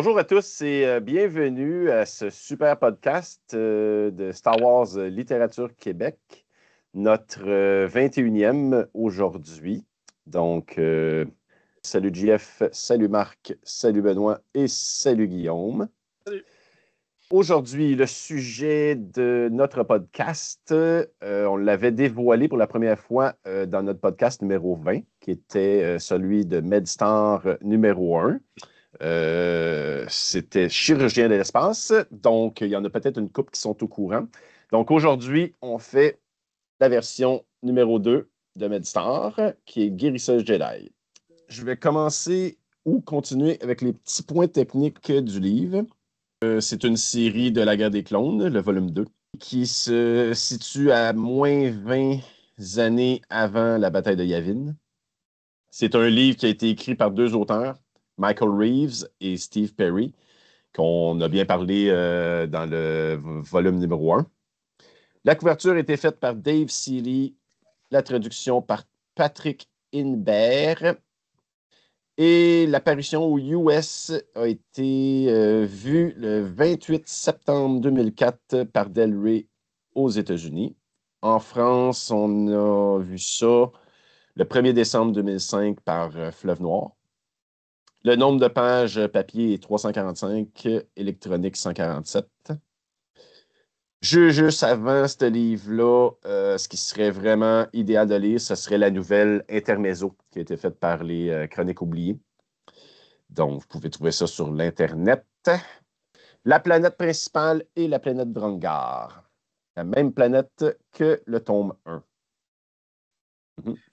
Bonjour à tous et bienvenue à ce super podcast de Star Wars Littérature Québec, notre 21e aujourd'hui. Donc, salut JF, salut Marc, salut Benoît et salut Guillaume. Salut. Aujourd'hui, le sujet de notre podcast, on l'avait dévoilé pour la première fois dans notre podcast numéro 20, qui était celui de MedStar numéro 1. C'était Chirurgien de l'espace. Donc, il y en a peut-être une couple qui sont au courant. Donc, aujourd'hui, on fait la version numéro 2 de MedStar, qui est Guérisseuse Jedi. Je vais commencer ou continuer avec les petits points techniques du livre. C'est une série de la guerre des clones, le volume 2, qui se situe à moins 20 années avant la bataille de Yavin. C'est un livre qui a été écrit par deux auteurs, Michael Reeves et Steve Perry, qu'on a bien parlé dans le volume numéro 1. La couverture a été faite par Dave Seeley, la traduction par Patrick Inbert, et l'apparition au US a été vue le 28 septembre 2004 par Del Rey aux États-Unis. En France, on a vu ça le 1er décembre 2005 par Fleuve Noir. Le nombre de pages papier est 345, électronique 147. Juste avant ce livre-là, ce qui serait vraiment idéal de lire, ce serait la nouvelle Intermezzo qui a été faite par les Chroniques oubliées. Donc, vous pouvez trouver ça sur l'Internet. La planète principale est la planète Drangar. La même planète que le tome 1.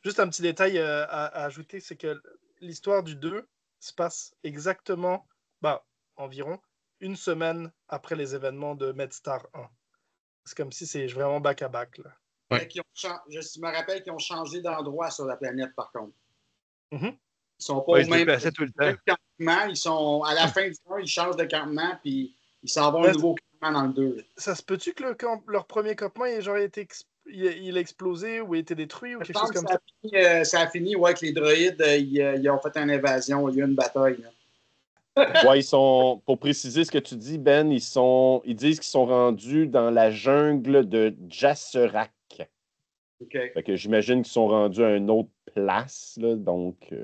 Juste un petit détail à ajouter, c'est que l'histoire du 2 se passe exactement, environ une semaine après les événements de MedStar 1. C'est comme si c'est vraiment back-à-back. Là. Ouais. Je me rappelle qu'ils ont changé d'endroit sur la planète, par contre. Mm-hmm. Ils sont pas au même tout le temps. campement. Ils sont, à la fin du 1, ils changent de campement, puis ils s'en vont un nouveau campement dans le 2. Ça se peut-tu que leur premier campement il a explosé ou a été détruit ou quelque chose comme ça? Ça a fini que les droïdes ils ont fait une invasion, il y a eu une bataille. Là. Ouais, pour préciser ce que tu dis, Ben, ils disent qu'ils sont rendus dans la jungle de Jasserak. Okay. Fait que j'imagine qu'ils sont rendus à une autre place, là, donc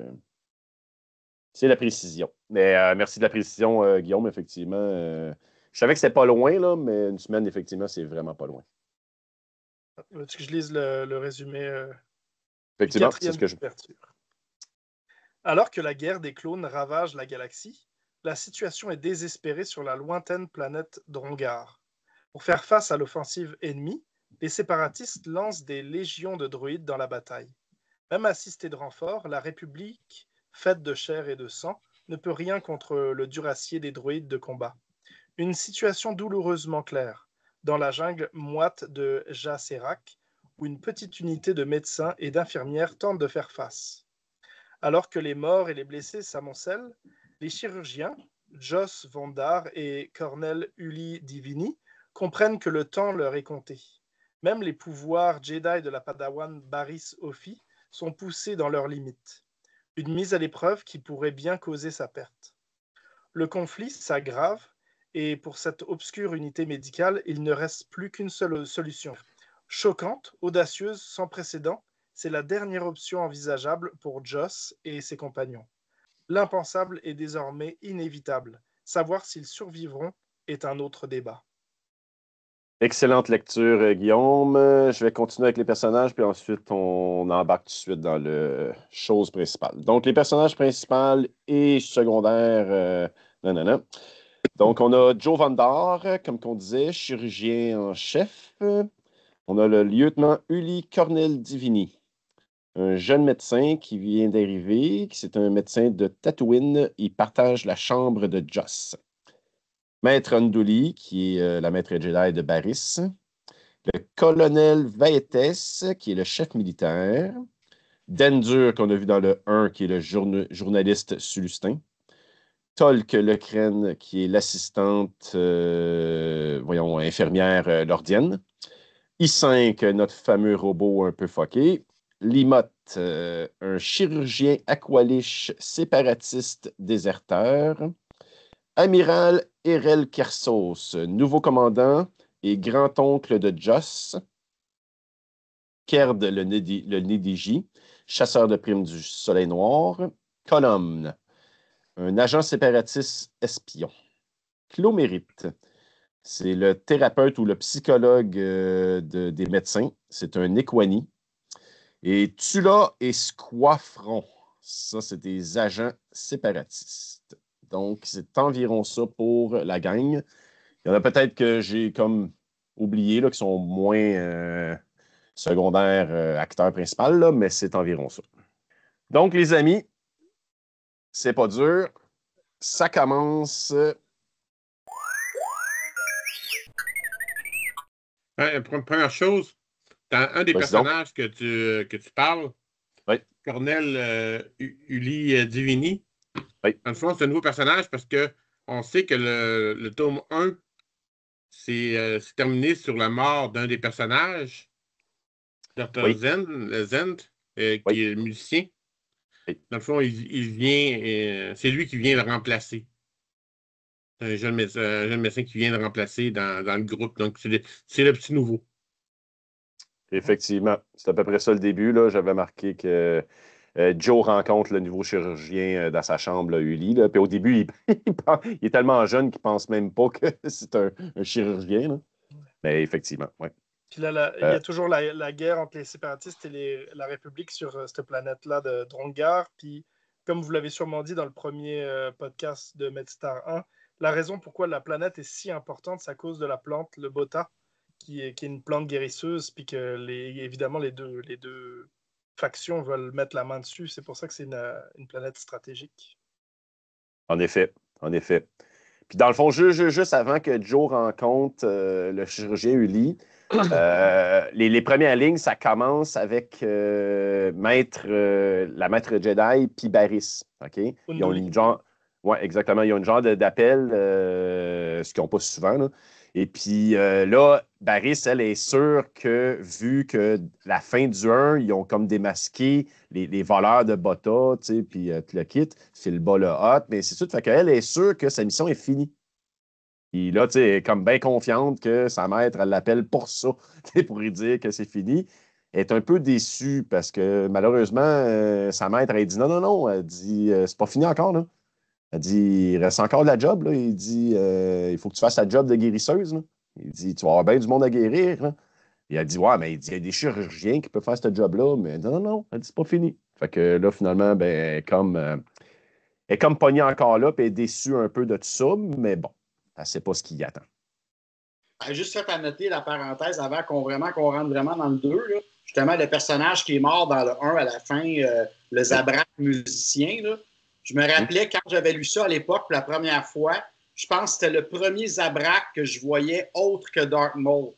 c'est la précision. Mais merci de la précision, Guillaume, effectivement. Je savais que c'était pas loin, là, mais une semaine, effectivement, c'est vraiment pas loin. Veux-tu que je lise le résumé? Effectivement, c'est ce que je... Alors que la guerre des clones ravage la galaxie, la situation est désespérée sur la lointaine planète Drongar. Pour faire face à l'offensive ennemie, les séparatistes lancent des légions de droïdes dans la bataille. Même assistée de renforts, la République, faite de chair et de sang, ne peut rien contre le duracier des droïdes de combat. Une situation douloureusement claire, dans la jungle moite de Jasserak, où une petite unité de médecins et d'infirmières tente de faire face. Alors que les morts et les blessés s'amoncellent, les chirurgiens, Joss Vondar et Cornel Uli Divini, comprennent que le temps leur est compté. Même les pouvoirs Jedi de la Padawan Barriss Offee sont poussés dans leurs limites. Une mise à l'épreuve qui pourrait bien causer sa perte. Le conflit s'aggrave et pour cette obscure unité médicale, il ne reste plus qu'une seule solution. Choquante, audacieuse, sans précédent, c'est la dernière option envisageable pour Joss et ses compagnons. L'impensable est désormais inévitable. Savoir s'ils survivront est un autre débat. Excellente lecture, Guillaume. Je vais continuer avec les personnages, puis ensuite, on embarque tout de suite dans le chose principale. Donc, les personnages principaux et secondaires, Donc, on a Joe Vandar, comme on disait, chirurgien en chef. On a le lieutenant Uli Cornel Divini, un jeune médecin qui vient d'arriver, c'est un médecin de Tatooine. Il partage la chambre de Joss. Maître Unduli, qui est la maître Jedi de Barriss. Le colonel Vaetes, qui est le chef militaire. Dendur, qu'on a vu dans le 1, qui est le journaliste Sulustin. Tolk Lecrène, qui est l'assistante infirmière lordienne. I5, notre fameux robot un peu fucké. Limot, un chirurgien aqualiche séparatiste déserteur. Amiral Erel Kersos, nouveau commandant et grand-oncle de Joss. Kerd, le Nédiji, chasseur de primes du Soleil Noir. Colomne, un agent séparatiste espion. Clomérite, c'est le thérapeute ou le psychologue des médecins. C'est un Equani. Et Tula et Squafron, ça, c'est des agents séparatistes. Donc, c'est environ ça pour la gang. Il y en a peut-être que j'ai comme oublié, là, qui sont moins secondaires acteurs principaux, là, mais c'est environ ça. Donc, les amis, c'est pas dur. Ça commence. Première chose, dans un des Vas-y donc. personnages que tu parles, Oui. Cornel Uli Divini, Oui. dans le fond, c'est un nouveau personnage parce qu'on sait que le tome 1 c'est terminé sur la mort d'un des personnages, Dr. Oui. Zend, qui Oui. est musicien. Oui. Dans le fond, il vient, c'est lui qui vient le remplacer. Un jeune médecin qui vient le remplacer dans le groupe. Donc, c'est le petit nouveau. Effectivement. C'est à peu près ça le début. Là. J'avais marqué que Joe rencontre le nouveau chirurgien dans sa chambre, là, Uli. Là. Puis au début, il est tellement jeune qu'il ne pense même pas que c'est un chirurgien. Là. Mais effectivement, oui. Puis là, il y a toujours la guerre entre les séparatistes et la République sur cette planète-là de Drongar. Puis, comme vous l'avez sûrement dit dans le premier podcast de MedStar 1, la raison pourquoi la planète est si importante, c'est à cause de la plante, le bota, qui est une plante guérisseuse, puis que évidemment les deux factions veulent mettre la main dessus. C'est pour ça que c'est une planète stratégique. En effet, en effet. Puis dans le fond, juste avant que Joe rencontre le chirurgien Uli, les premières lignes, ça commence avec la maître Jedi puis Barris. OK? Ils ont une genre. Oui, exactement. Ils ont une genre d'appel, ce qu'ils n'ont pas souvent. Là. Et puis là, Barris, elle est sûre que, vu que la fin du 1, ils ont comme démasqué les voleurs de Bota, tu sais, puis tout le kit, Phil Bas le hot, mais c'est tout. Fait qu'elle est sûre que sa mission est finie. Puis là, tu sais, elle est comme bien confiante que sa maître, elle l'appelle pour ça, pour lui dire que c'est fini. Elle est un peu déçue parce que malheureusement, sa maître, elle dit non. Elle dit, c'est pas fini encore, là. Elle dit, il reste encore de la job, là. Il dit, il faut que tu fasses ta job de guérisseuse, là. Il dit, tu vas avoir bien du monde à guérir, là. Et elle dit, ouais, mais il y a des chirurgiens qui peuvent faire ce job-là, mais non. Elle dit, c'est pas fini. Fait que là, finalement, ben, elle est comme pognée encore là, puis elle est déçue un peu de tout ça, mais bon. Elle ne sait pas ce qui y attend. Juste fait à noter la parenthèse avant qu'on rentre vraiment dans le 2. Là. Justement, le personnage qui est mort dans le 1 à la fin, le Zabrak musicien. Là. Je me rappelais quand j'avais lu ça à l'époque pour la première fois, je pense que c'était le premier Zabrak que je voyais autre que Darth Maul.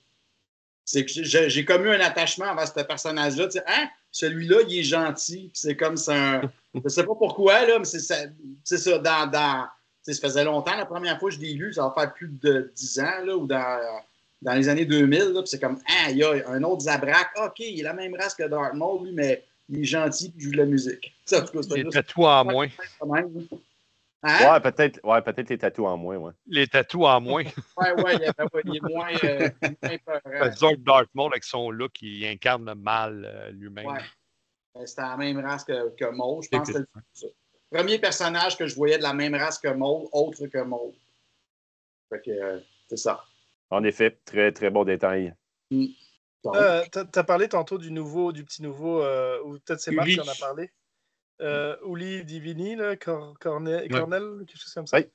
C'est que j'ai comme eu un attachement envers ce personnage-là. Tu sais, hein? Celui-là, il est gentil. C'est comme ça. Je ne sais pas pourquoi, là, mais c'est ça. Ça faisait longtemps, la première fois que je l'ai lu, ça va faire plus de 10 ans, là, ou dans les années 2000, là, puis c'est comme, ah, il y a un autre Zabrak, OK, il est la même race que Darth Maul, lui, mais il est gentil et il joue de la musique. Ça, en tout cas, les tatous en moins. Hein? Ouais, peut-être les tatous en moins, ouais. Les tatous en moins. il est moins Disons que Darth Maul, avec son look, il incarne le mal lui-même. Ouais. C'était la même race que Maul, je pense que c'était ça. Premier personnage que je voyais de la même race que Maul, autre que Maul. Fait que c'est ça. En effet, très, très bon détail. T'as parlé tantôt du petit nouveau, ou peut-être c'est Marc qui en a parlé. Uli Divini, là, Cornel, quelque chose comme ça. Oui.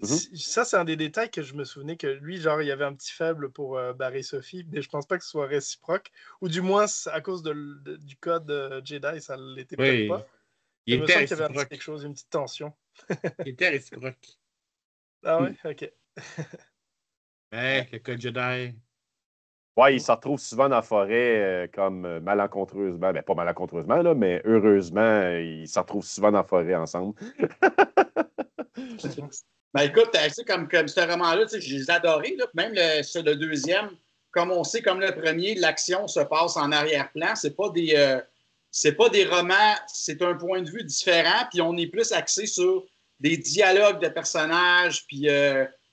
Ça, c'est un des détails que je me souvenais que lui, genre, il y avait un petit faible pour Barry Sophie, mais je pense pas que ce soit réciproque. Ou du moins, à cause du code Jedi, ça l'était peut-être pas. Il me semble qu'il y avait quelque chose, une petite tension. Il était réciproque. Ah ouais? OK. Le code Jedi. Ouais, il se retrouve souvent dans la forêt comme malencontreusement. Ben, pas malencontreusement, là, mais heureusement, il se retrouve souvent dans la forêt ensemble. Ben écoute, comme ce roman-là, je les ai adorés. Là, même le deuxième, comme on sait, comme le premier, l'action se passe en arrière-plan. C'est pas des romans, c'est un point de vue différent, puis on est plus axé sur des dialogues de personnages, puis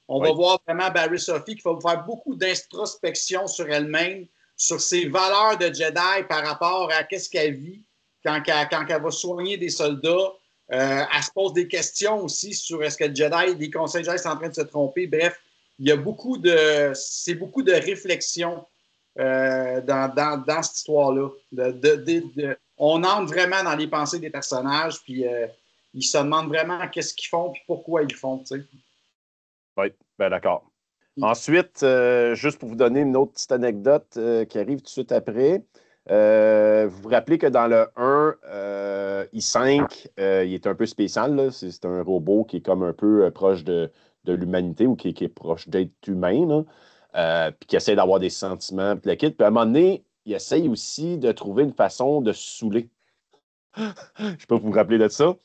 on va voir vraiment Barry Sophie qui va faire beaucoup d'introspection sur elle-même, sur ses valeurs de Jedi par rapport à qu'est-ce qu'elle vit quand elle va soigner des soldats. Elle se pose des questions aussi sur est-ce que le Jedi, les conseils Jedi sont en train de se tromper. Bref, il y a beaucoup de réflexion dans cette histoire-là. On entre vraiment dans les pensées des personnages, puis ils se demandent vraiment qu'est-ce qu'ils font, puis pourquoi ils le font. Tu sais. Oui, bien d'accord. Ensuite, juste pour vous donner une autre petite anecdote qui arrive tout de suite après, vous vous rappelez que dans le 1, I5, il est un peu spécial. Là. C'est un robot qui est comme un peu proche de l'humanité ou qui est proche d'être humain, puis qui essaie d'avoir des sentiments, puis le kit. Puis à un moment donné, il essaye aussi de trouver une façon de se saouler. Je ne sais pas si vous vous rappelez de ça.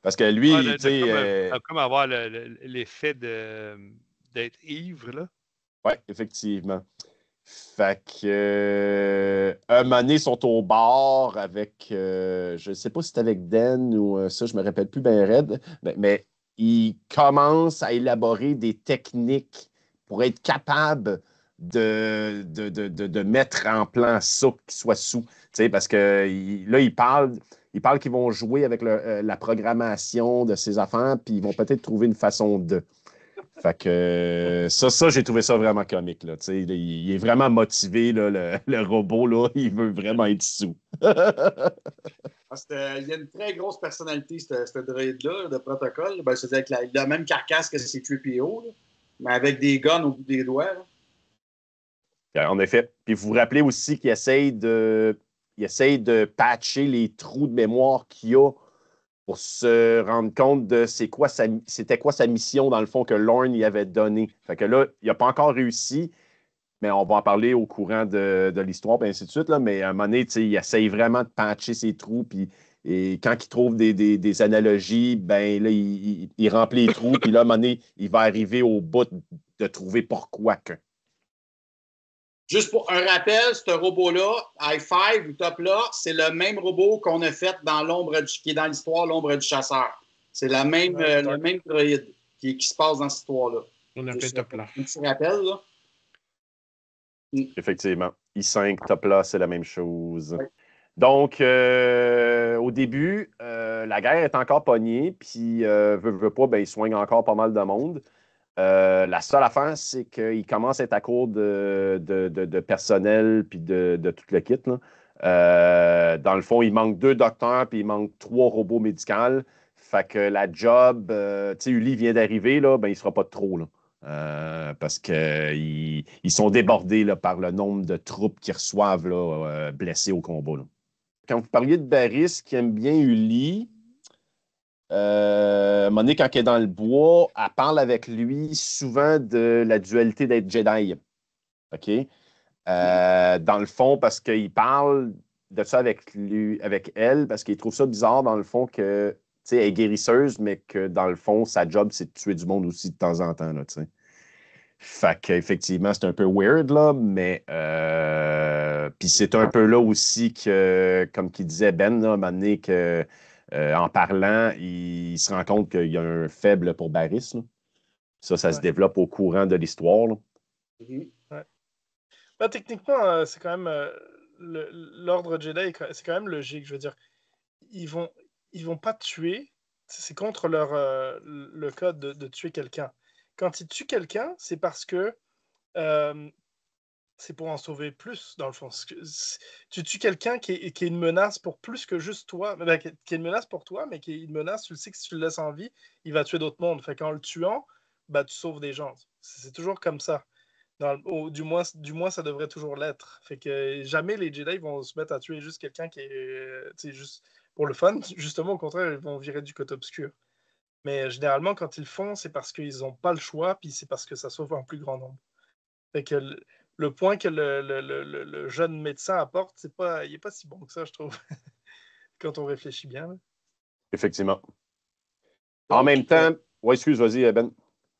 Parce que lui, tu sais... Comme avoir l'effet d'être ivre, là. Oui, effectivement. Fait que, un moment donné, ils sont au bar avec, je ne sais pas si c'est avec Dan ou ça, je ne me rappelle plus bien raide, mais ils commencent à élaborer des techniques pour être capables de mettre en plan ça, qu'ils soient sous. Parce que là, ils parlent qu'ils vont jouer avec la programmation de ces affaires, puis ils vont peut-être trouver une façon de. Fait que ça, j'ai trouvé ça vraiment comique. Là, il est vraiment motivé, là, le robot. Là, il veut vraiment être sous. Il y a une très grosse personnalité, ce droïde-là, de protocole. Ben, c'est avec la même carcasse que C-3PO, là, mais avec des guns au bout des doigts. Là. En effet. Puis vous vous rappelez aussi qu'il essaye de patcher les trous de mémoire qu'il y a pour se rendre compte de c'était quoi sa mission, dans le fond, que Lorne y avait donné. Fait que là, il n'a pas encore réussi, mais on va en parler au courant de l'histoire, et ainsi de suite. Là. Mais à un moment donné, il essaye vraiment de patcher ses trous, et quand il trouve des analogies, ben là, il remplit les trous, puis là, à un moment donné, il va arriver au bout de trouver pourquoi que. Juste pour un rappel, ce robot-là, i5 ou Top-là, c'est le même robot qu'on a fait qui est dans l'histoire L'Ombre du Chasseur. C'est le même droïde qui se passe dans cette histoire-là. On appelle Top-là. Un petit rappel, là. Effectivement. I5, Top-là, c'est la même chose. Oui. Donc, au début, la guerre est encore pognée, puis veut pas, ben, il soigne encore pas mal de monde. La seule affaire, c'est qu'il commence à être à court de personnel puis de tout le kit. Là. Dans le fond, il manque 2 docteurs puis il manque 3 robots médicaux. Fait que la job, tu sais, Uli vient d'arriver, là, ben, il ne sera pas de trop. Là. Parce qu'ils sont débordés là, par le nombre de troupes qu'ils reçoivent là, blessés au combat. Là. Quand vous parliez de Barris qui aime bien Uli, à un moment donné, quand elle est dans le bois, elle parle avec lui souvent de la dualité d'être Jedi. OK? Dans le fond, parce qu'il parle de ça avec elle, parce qu'il trouve ça bizarre, dans le fond, que elle est guérisseuse, mais que dans le fond, sa job, c'est de tuer du monde aussi de temps en temps. Là, fait qu'effectivement, c'est un peu weird, là, mais puis c'est un peu là aussi que, comme qu'il disait Ben, là, à un moment donné, que en parlant, il se rend compte qu'il y a un faible pour Barris. Là. Ça se développe au courant de l'histoire. Ouais. Ben, techniquement, c'est quand même l'ordre Jedi, c'est quand même logique. Je veux dire, ils vont pas tuer. C'est contre le code de tuer quelqu'un. Quand ils tuent quelqu'un, c'est parce que c'est pour en sauver plus, dans le fond. Tu tues quelqu'un qui est une menace pour plus que juste toi, qui est une menace pour toi, mais qui est une menace, tu le sais que si tu le laisses en vie, il va tuer d'autres mondes. Fait qu'en le tuant, ben, tu sauves des gens. C'est toujours comme ça. Du moins, ça devrait toujours l'être. Fait que jamais les Jedi vont se mettre à tuer juste quelqu'un qui est juste pour le fun. Justement, au contraire, ils vont virer du côté obscur. Mais généralement, quand ils le font, c'est parce qu'ils n'ont pas le choix, puis c'est parce que ça sauve un plus grand nombre. Fait que le point que le jeune médecin apporte, il n'est pas si bon que ça, je trouve, quand on réfléchit bien. Là. Effectivement. En même temps, oui, excuse, vas-y, Ben.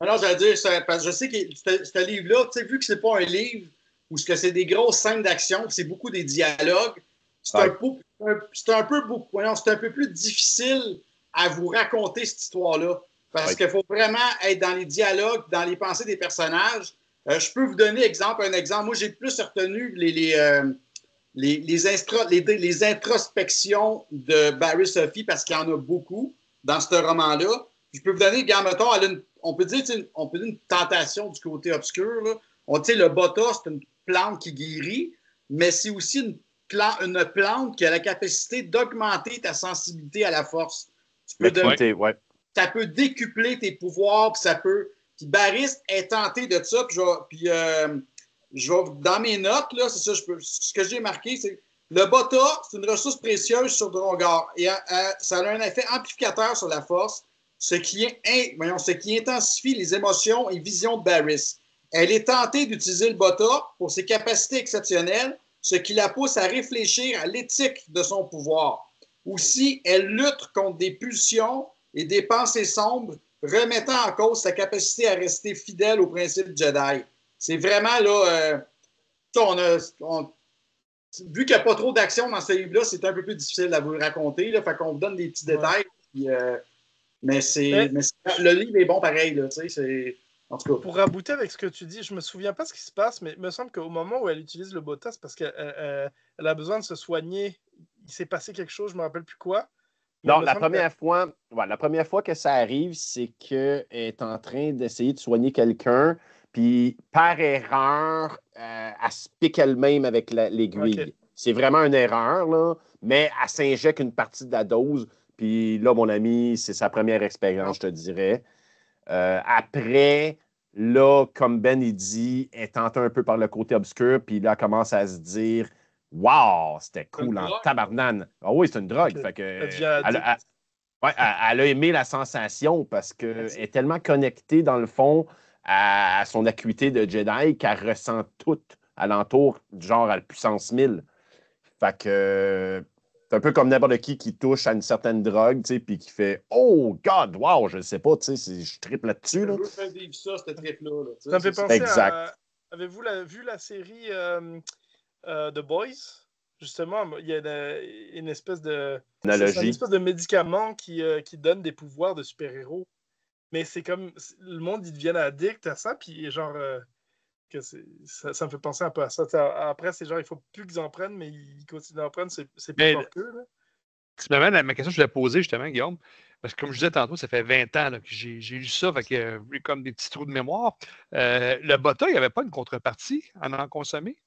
Non, j'allais dire, parce que je sais que ce livre-là, vu que c'est pas un livre où c'est des grosses scènes d'action, c'est beaucoup des dialogues, c'est un peu plus difficile à vous raconter cette histoire-là. Parce qu'il faut vraiment être dans les dialogues, dans les pensées des personnages. Je peux vous donner un exemple. Moi, j'ai plus retenu les introspections de Barry Sophie parce qu'il y en a beaucoup dans ce roman-là. Je peux vous donner, mettons, on peut dire une tentation du côté obscur. Là. Le bota, c'est une plante qui guérit, mais c'est aussi une plante qui a la capacité d'augmenter ta sensibilité à la force. Ça peut décupler tes pouvoirs, puis ça peut... Puis Barry est tenté de ça, dans mes notes, là, c'est ça, ce que j'ai marqué, c'est le bota, c'est une ressource précieuse sur Drongar et ça a un effet amplificateur sur la force, ce qui intensifie les émotions et visions de Barris. Elle est tentée d'utiliser le bota pour ses capacités exceptionnelles, ce qui la pousse à réfléchir à l'éthique de son pouvoir. Aussi, elle lutte contre des pulsions et des pensées sombres, remettant en cause sa capacité à rester fidèle aux principes Jedi. C'est vraiment, là, vu qu'il n'y a pas trop d'action dans ce livre-là, c'est un peu plus difficile à vous le raconter. Là, fait qu'on vous donne des petits détails. Puis, mais le livre est bon pareil. Là, en tout cas. Pour rabouter avec ce que tu dis, je me souviens pas ce qui se passe, mais il me semble qu'au moment où elle utilise le bota, c'est parce qu'elle a besoin de se soigner. Il s'est passé quelque chose, je ne me rappelle plus quoi. Non, la première fois que ça arrive, c'est qu'elle est en train d'essayer de soigner quelqu'un, puis par erreur, elle se pique elle-même avec l'aiguille. Okay. C'est vraiment une erreur, là, mais elle s'injecte une partie de la dose. Puis là, mon ami, c'est sa première expérience, je te dirais. Après, là, comme Ben il dit, elle est tentée un peu par le côté obscur, puis là, elle commence à se dire « Wow, c'était cool en tabarnane! » Ah oui, c'est une drogue. Okay. Fait que, elle a aimé la sensation parce qu'elle est tellement connectée, dans le fond, à son acuité de Jedi qu'elle ressent tout alentour, genre à la puissance 1000. Fait que c'est un peu comme n'importe qui touche à une certaine drogue, tu sais, puis qui fait « Oh, God, wow, je ne sais pas, tu sais, je tripe là-dessus. » Je veux faire vivre ça, cette trip-là. Ça me fait penser à... Avez-vous vu la série The Boys? Justement, il y a une espèce de... Analogie. Une espèce de médicament qui donne des pouvoirs de super-héros. Mais c'est comme... Le monde, ils deviennent addicts à ça, puis genre... que ça me fait penser un peu à ça. Après, c'est genre, il faut plus qu'ils en prennent, mais ils continuent d'en prendre, c'est plus fort qu'eux. Tu m'amènes à ma question que je voulais poser, justement, Guillaume. Parce que comme je disais tantôt, ça fait 20 ans là, que j'ai lu ça, fait que j'ai comme des petits trous de mémoire. Le bota, il n'y avait pas une contrepartie à en consommer?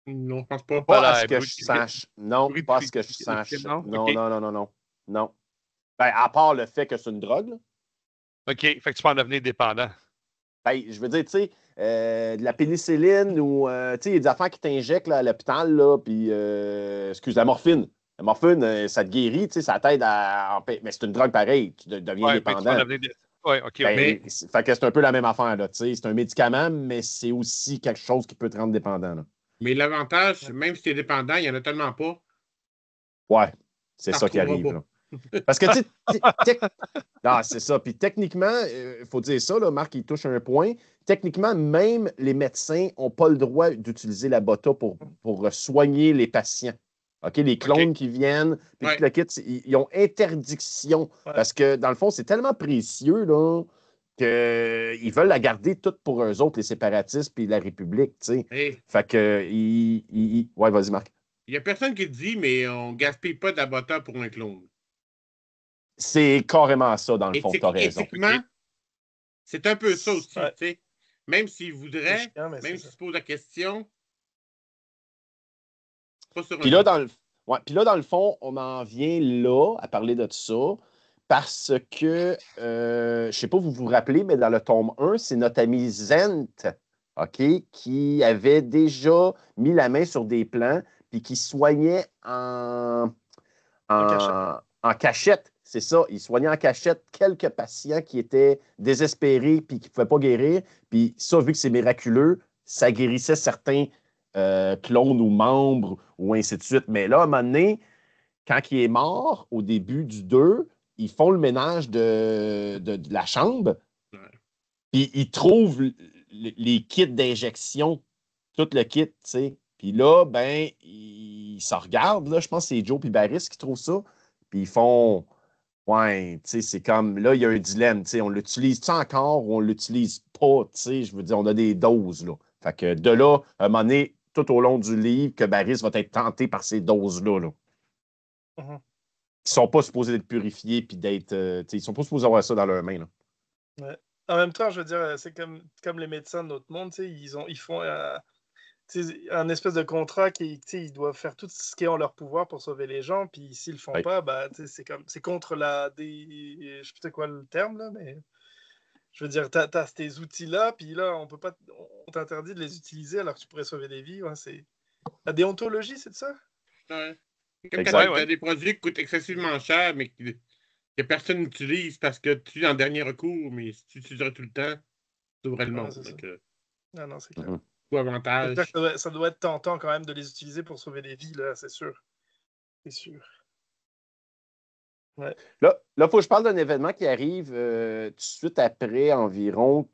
Non, je pense pas. Pas à ce que je sache. Non, pas à ce que je sache. Non. Ben, à part le fait que c'est une drogue. Là. OK, fait que tu peux en devenir dépendant. Ben, je veux dire, tu sais, de la pénicilline ou, tu sais, il y a des affaires qui t'injectent à l'hôpital, là, puis, la morphine. La morphine, ça te guérit, tu sais, ça t'aide à... Mais c'est une drogue pareille, tu deviens dépendant. Oui, OK. Ben, fait que c'est un peu la même affaire, là, tu sais. C'est un médicament, mais c'est aussi quelque chose qui peut te rendre dépendant, là. Mais l'avantage, même si tu es dépendant, il n'y en a tellement pas. Ouais, c'est ça qui arrive, là. Parce que, tu sais, non, c'est ça. Puis techniquement, il faut dire ça, là, Marc, il touche un point. Techniquement, même les médecins n'ont pas le droit d'utiliser la bota pour soigner les patients. OK? Les clones qui viennent, puis tout le kit, ils ont interdiction. Parce que, dans le fond, c'est tellement précieux, là, qu'ils veulent la garder toute pour eux autres, les séparatistes, puis la République, tu sais. Hey. Fait que, ouais, vas-y, Marc. Il n'y a personne qui te dit, mais on ne gaspille pas de la bota pour un clone. C'est carrément ça, dans le fond, tu as raison. Éthiquement, c'est un peu ça aussi, tu sais. Même s'il voudrait, même s'il se pose la question, pas sur Puis là, dans le fond, on en vient là à parler de ça parce que, je ne sais pas, vous vous rappelez, mais dans le tome 1, c'est notre ami Zent, OK, qui avait déjà mis la main sur des plans puis qui soignait en cachette. C'est ça, il soignait en cachette quelques patients qui étaient désespérés puis qui ne pouvaient pas guérir. Puis ça, vu que c'est miraculeux, ça guérissait certains clones ou membres ou ainsi de suite. Mais là, à un moment donné, quand il est mort, au début du 2, ils font le ménage de la chambre. Puis ils trouvent les kits d'injection, tout le kit, tu sais. Puis là, ben, ils se regardent. Là, je pense que c'est Joe et Barris qui trouvent ça. Puis ils font... Ouais, tu sais, c'est comme, là, il y a un dilemme, tu sais, on l'utilise-tu encore ou on l'utilise pas, tu sais, je veux dire, on a des doses, là. Fait que de là, à un moment donné, tout au long du livre, que Barris va être tenté par ces doses-là, là. Mhm. Ils sont pas supposés être purifiés puis d'être, tu sais, ils sont pas supposés avoir ça dans leurs mains, là. Ouais. En même temps, je veux dire, c'est comme les médecins de notre monde, tu sais, ils font tu sais, un espèce de contrat qui, tu sais, ils doivent faire tout ce qui est en leur pouvoir pour sauver les gens, puis s'ils le font Ouais. pas, bah, tu sais, c'est contre je sais pas quoi le terme, là, mais je veux dire, t'as tes outils-là, puis là, on t'interdit de les utiliser alors que tu pourrais sauver des vies, ouais, c'est... La déontologie, c'est de ça? Ouais. C'est comme quand Exact. t'as des produits qui coûtent excessivement cher, mais que personne n'utilise parce que tu es en dernier recours, mais si tu utiliserais tout le temps, tu aurais le Ouais, monde. c'est ça. Donc, Ah non, c'est clair. Mhm. tout C'est clair que avantage. ça doit être tentant quand même de les utiliser pour sauver des vies, là, c'est sûr. C'est sûr. Ouais. Là, il faut que je parle d'un événement qui arrive tout de suite après environ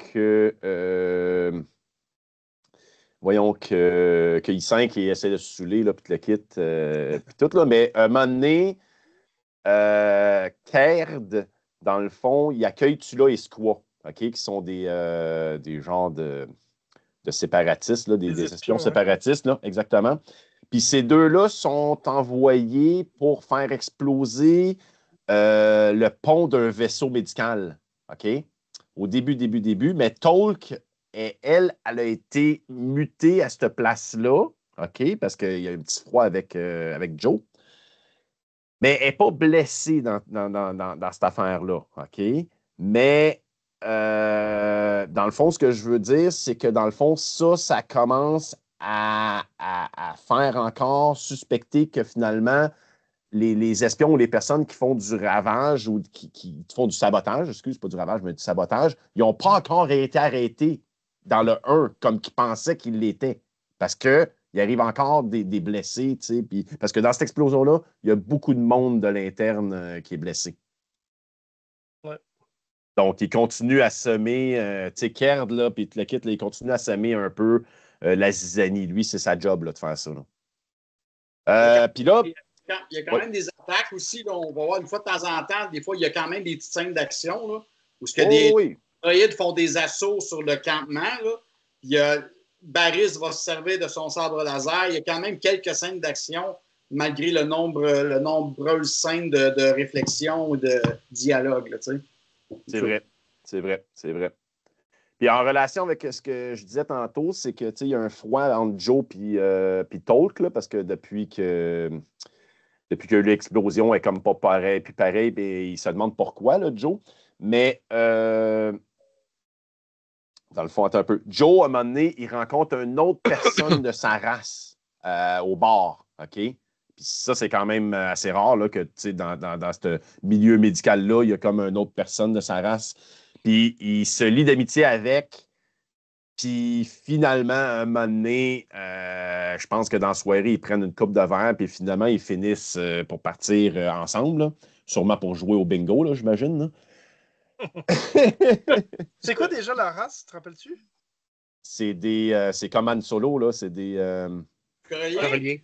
voyons que I5 il essaie de se saouler, là, puis le quitte, puis tout, là. Mais un moment donné, Caird, dans le fond, il accueille Tula et Squaw, OK, qui sont des genres de séparatistes, là, Des des espions espions, ouais. séparatistes, là, exactement. Puis ces deux-là sont envoyés pour faire exploser le pont d'un vaisseau médical, OK? Au début. Mais Tolk, elle a été mutée à cette place-là, OK? Parce qu'il y a un petit froid avec Joe. Mais elle n'est pas blessée dans cette affaire-là, OK? Mais dans le fond, ce que je veux dire, c'est que dans le fond, ça commence à faire encore suspecter que finalement, les espions ou les personnes qui font du ravage ou qui font du sabotage, excuse, pas du ravage, mais du sabotage, ils n'ont pas encore été arrêtés dans le 1 comme qu'ils pensaient qu'ils l'étaient. Parce qu'il arrive encore des blessés, tu sais, parce que dans cette explosion-là, il y a beaucoup de monde de l'interne qui est blessé. Ouais. Donc, ils continuent à semer, tu sais, Kerd, là, puis le kit, là, il continue à semer un peu la zizanie. Lui, c'est sa job, là, de faire ça. Puis là, Il y a quand ouais. même des attaques aussi. Là, on va voir une fois de temps en temps, des fois, il y a quand même des petites scènes d'action là, où ce que des Oui. droïdes font des assauts sur le campement. Là. Il y a, Barris va se servir de son sabre laser. Il y a quand même quelques scènes d'action, malgré le nombreuses scènes de réflexion ou de dialogue. Là, C'est vrai. Puis en relation avec ce que je disais tantôt, c'est que il y a un froid entre Joe puis Tolk, là, parce que depuis que l'explosion est comme pas pareil, puis pareil, puis il se demande pourquoi, là, Joe. Mais dans le fond, attends un peu. Joe, à un moment donné, il rencontre une autre personne de sa race au bar, OK? Puis ça, c'est quand même assez rare là, que dans ce milieu médical-là, il y a comme une autre personne de sa race. Puis il se lie d'amitié avec. Puis finalement, à un moment donné, je pense que dans la soirée, ils prennent une coupe de verre, puis finalement, ils finissent pour partir ensemble, là. Sûrement pour jouer au bingo, là, j'imagine. Là. C'est quoi déjà la race, te rappelles-tu? C'est comme Han Solo, là. C'est Corélien?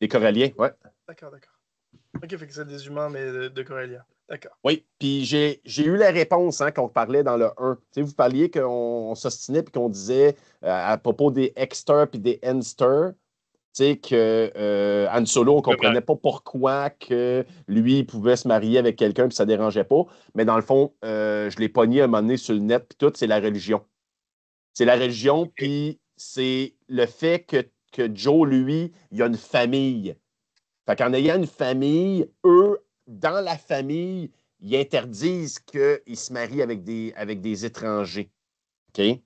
des Corelliens, ouais. D'accord. Ok, fait que c'est des humains, mais de Corellia. D'accord. Oui, puis j'ai eu la réponse hein, qu'on parlait dans le 1. Tu sais, vous parliez qu'on s'ostinait et qu'on disait à propos des Exter et des Enster, tu sais, que Han Solo, on ne comprenait pas pourquoi que lui, il pouvait se marier avec quelqu'un puis ça ne dérangeait pas. Mais dans le fond, je l'ai pogné à un moment donné sur le net puis tout, c'est la religion. C'est la religion, puis c'est le fait que Joe, lui, il a une famille. Fait qu'en ayant une famille, eux, dans la famille, ils interdisent qu'ils se marient avec des étrangers. OK?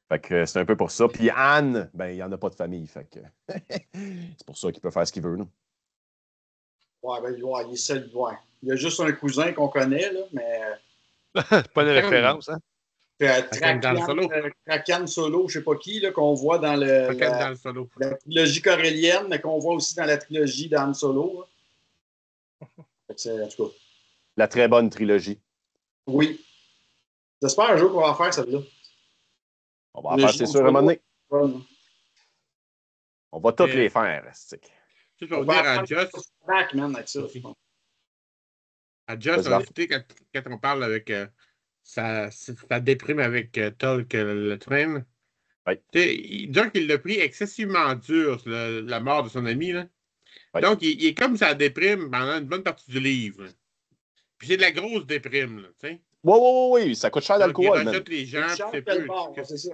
Fait que c'est un peu pour ça. Puis Anne, ben, il n'y en a pas de famille. Fait que c'est pour ça qu'il peut faire ce qu'il veut. Là. Ouais, ben, il est seul. Ouais. Il y a juste un cousin qu'on connaît, là, mais. Pas de référence, hein? Trakan Solo, je ne sais pas qui, là, qu'on voit dans Dans le solo. la trilogie corélienne, mais qu'on voit aussi dans la trilogie d'Han Solo. En tout cas. La très bonne trilogie. Oui. J'espère un jour qu'on va en faire celle-là. On va en faire, c'est sûr, à un moment donné. On va toutes les faire. Juste pour On dire va à apprendre Just, back, man, avec ça. on a écouté quand on parle avec ça déprime avec Tolk le train. Oui. Donc, il l'a pris excessivement dur, la mort de son ami. Là. Oui. Donc, il est comme ça déprime pendant une bonne partie du livre. Puis c'est de la grosse déprime, là, tu sais. Oui, ça coûte cher Donc, il d'alcool, même. rejette les gens, puis c'est Quel peu. bord, c'est ça.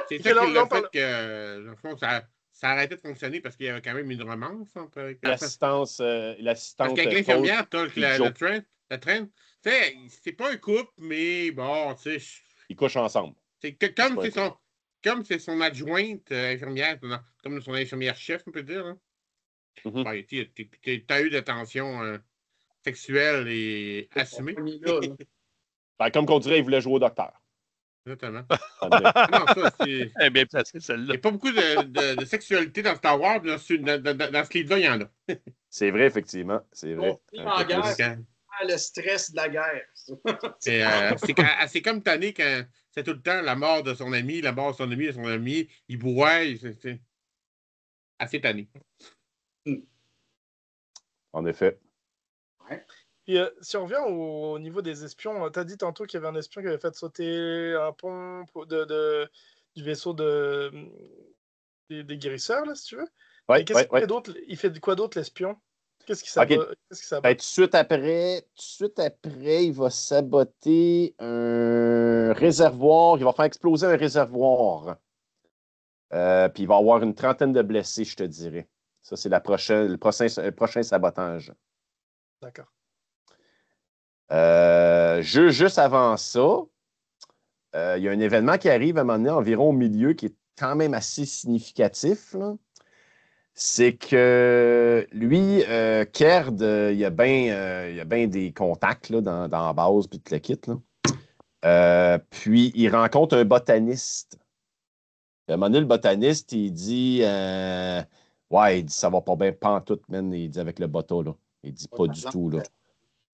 C'est Ok, ça qui là, l'a on parle- fait que, dans le fond, ça arrêtait de fonctionner parce qu'il y avait quand même une romance avec L'assistance, parce l'assistante qu'avec Colt l'infirmière, Tolk puis Joe, la traîne, tu sais, c'est pas un couple, mais bon, tu sais, ils couchent ensemble. c'est que C'est pas un couple. comme c'est son adjointe infirmière, comme son infirmière chef, on peut dire. Hein. Mhm. Ben, t'as eu de tensions sexuelles et assumées. Là. Ben, comme qu'on dirait, ils voulaient jouer au docteur. Exactement. Ah, Non, ça, c'est. Elle est bien placée, Il celle-là. n'y a pas beaucoup de sexualité dans Star Wars, mais dans ce livre-là, il y en a. c'est vrai, effectivement. C'est vrai. Bon, Un en peu guerre. plus. Le stress de la guerre. C'est comme tanné quand c'est tout le temps la mort de son ami, la mort de son ami, de son ami, il boit, c'est assez tanné. En effet. Puis, si on revient au niveau des espions, tu as dit tantôt qu'il y avait un espion qui avait fait sauter un pont du vaisseau des guérisseurs, là, si tu veux. Oui, Mais qu'est-ce oui, qu'il oui. fait d'autre? Il fait quoi d'autre, l'espion? Qu'est-ce qu'il Ok. sabote? Qu'est-ce qu'il Ben, sabote? tout de suite après, il va saboter un réservoir. Il va faire exploser un réservoir. Puis il va avoir une trentaine de blessés, je te dirais. Ça, c'est le prochain sabotage. D'accord. Juste avant ça, il y a un événement qui arrive à un moment donné, environ au milieu, qui est quand même assez significatif, là. C'est que lui, Kerd, il y a bien des contacts là, dans la base, puis tout le kit, là. Puis il rencontre un botaniste. À un moment donné, le botaniste, il dit ouais, il dit ça va pas bien pantoute, man. Il dit avec le bota, là. Il dit pas du tout, là.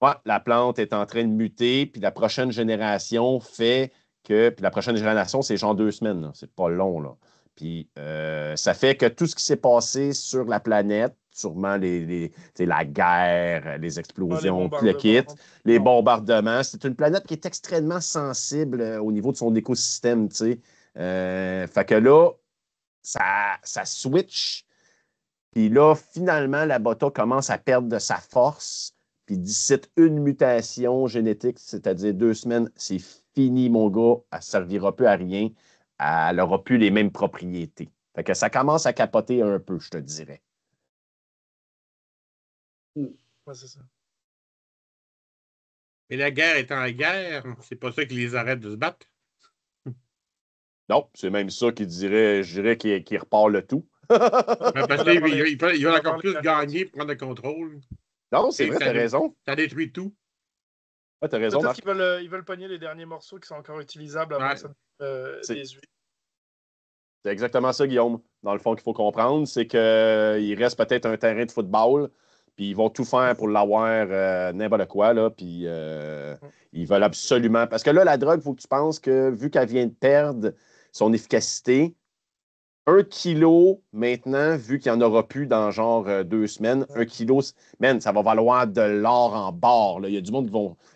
Ouais, la plante est en train de muter, puis la prochaine génération fait que. Puis la prochaine génération, c'est genre 2 semaines, là. C'est pas long, là. Puis ça fait que tout ce qui s'est passé sur la planète, sûrement la guerre, les explosions, tout le kit, les bombardements, c'est une planète qui est extrêmement sensible au niveau de son écosystème, tu sais. Fait que là, ça switch. Puis là, finalement, la Bota commence à perdre de sa force. Puis d'ici une mutation génétique, c'est-à-dire 2 semaines, c'est fini, mon gars. Elle ne servira plus à rien. Elle n'aura plus les mêmes propriétés. Fait que ça commence à capoter un peu, je te dirais. Ouais, c'est ça. Mais la guerre étant la guerre, c'est pas ça qui les arrête de se battre. Non, c'est même ça je dirais qu'il repart le tout. Mais parce qu'ils veulent encore plus gagner pour prendre le contrôle. Non, c'est vrai, t'as raison. Ça détruit tout. Ouais, t'as raison, Peut-être qu'ils veulent pogner les derniers morceaux qui sont encore utilisables avant ça désuit. C'est exactement ça, Guillaume. Dans le fond, qu'il faut comprendre, c'est qu'il reste peut-être un terrain de football, puis ils vont tout faire pour l'avoir n'importe quoi, là, puis ils veulent absolument... Parce que là, la drogue, il faut que tu penses que, vu qu'elle vient de perdre son efficacité, 1 kilo, maintenant, vu qu'il n'y en aura plus dans genre 2 semaines, 1 kilo, man, ça va valoir de l'or en barre, là. Il y a du monde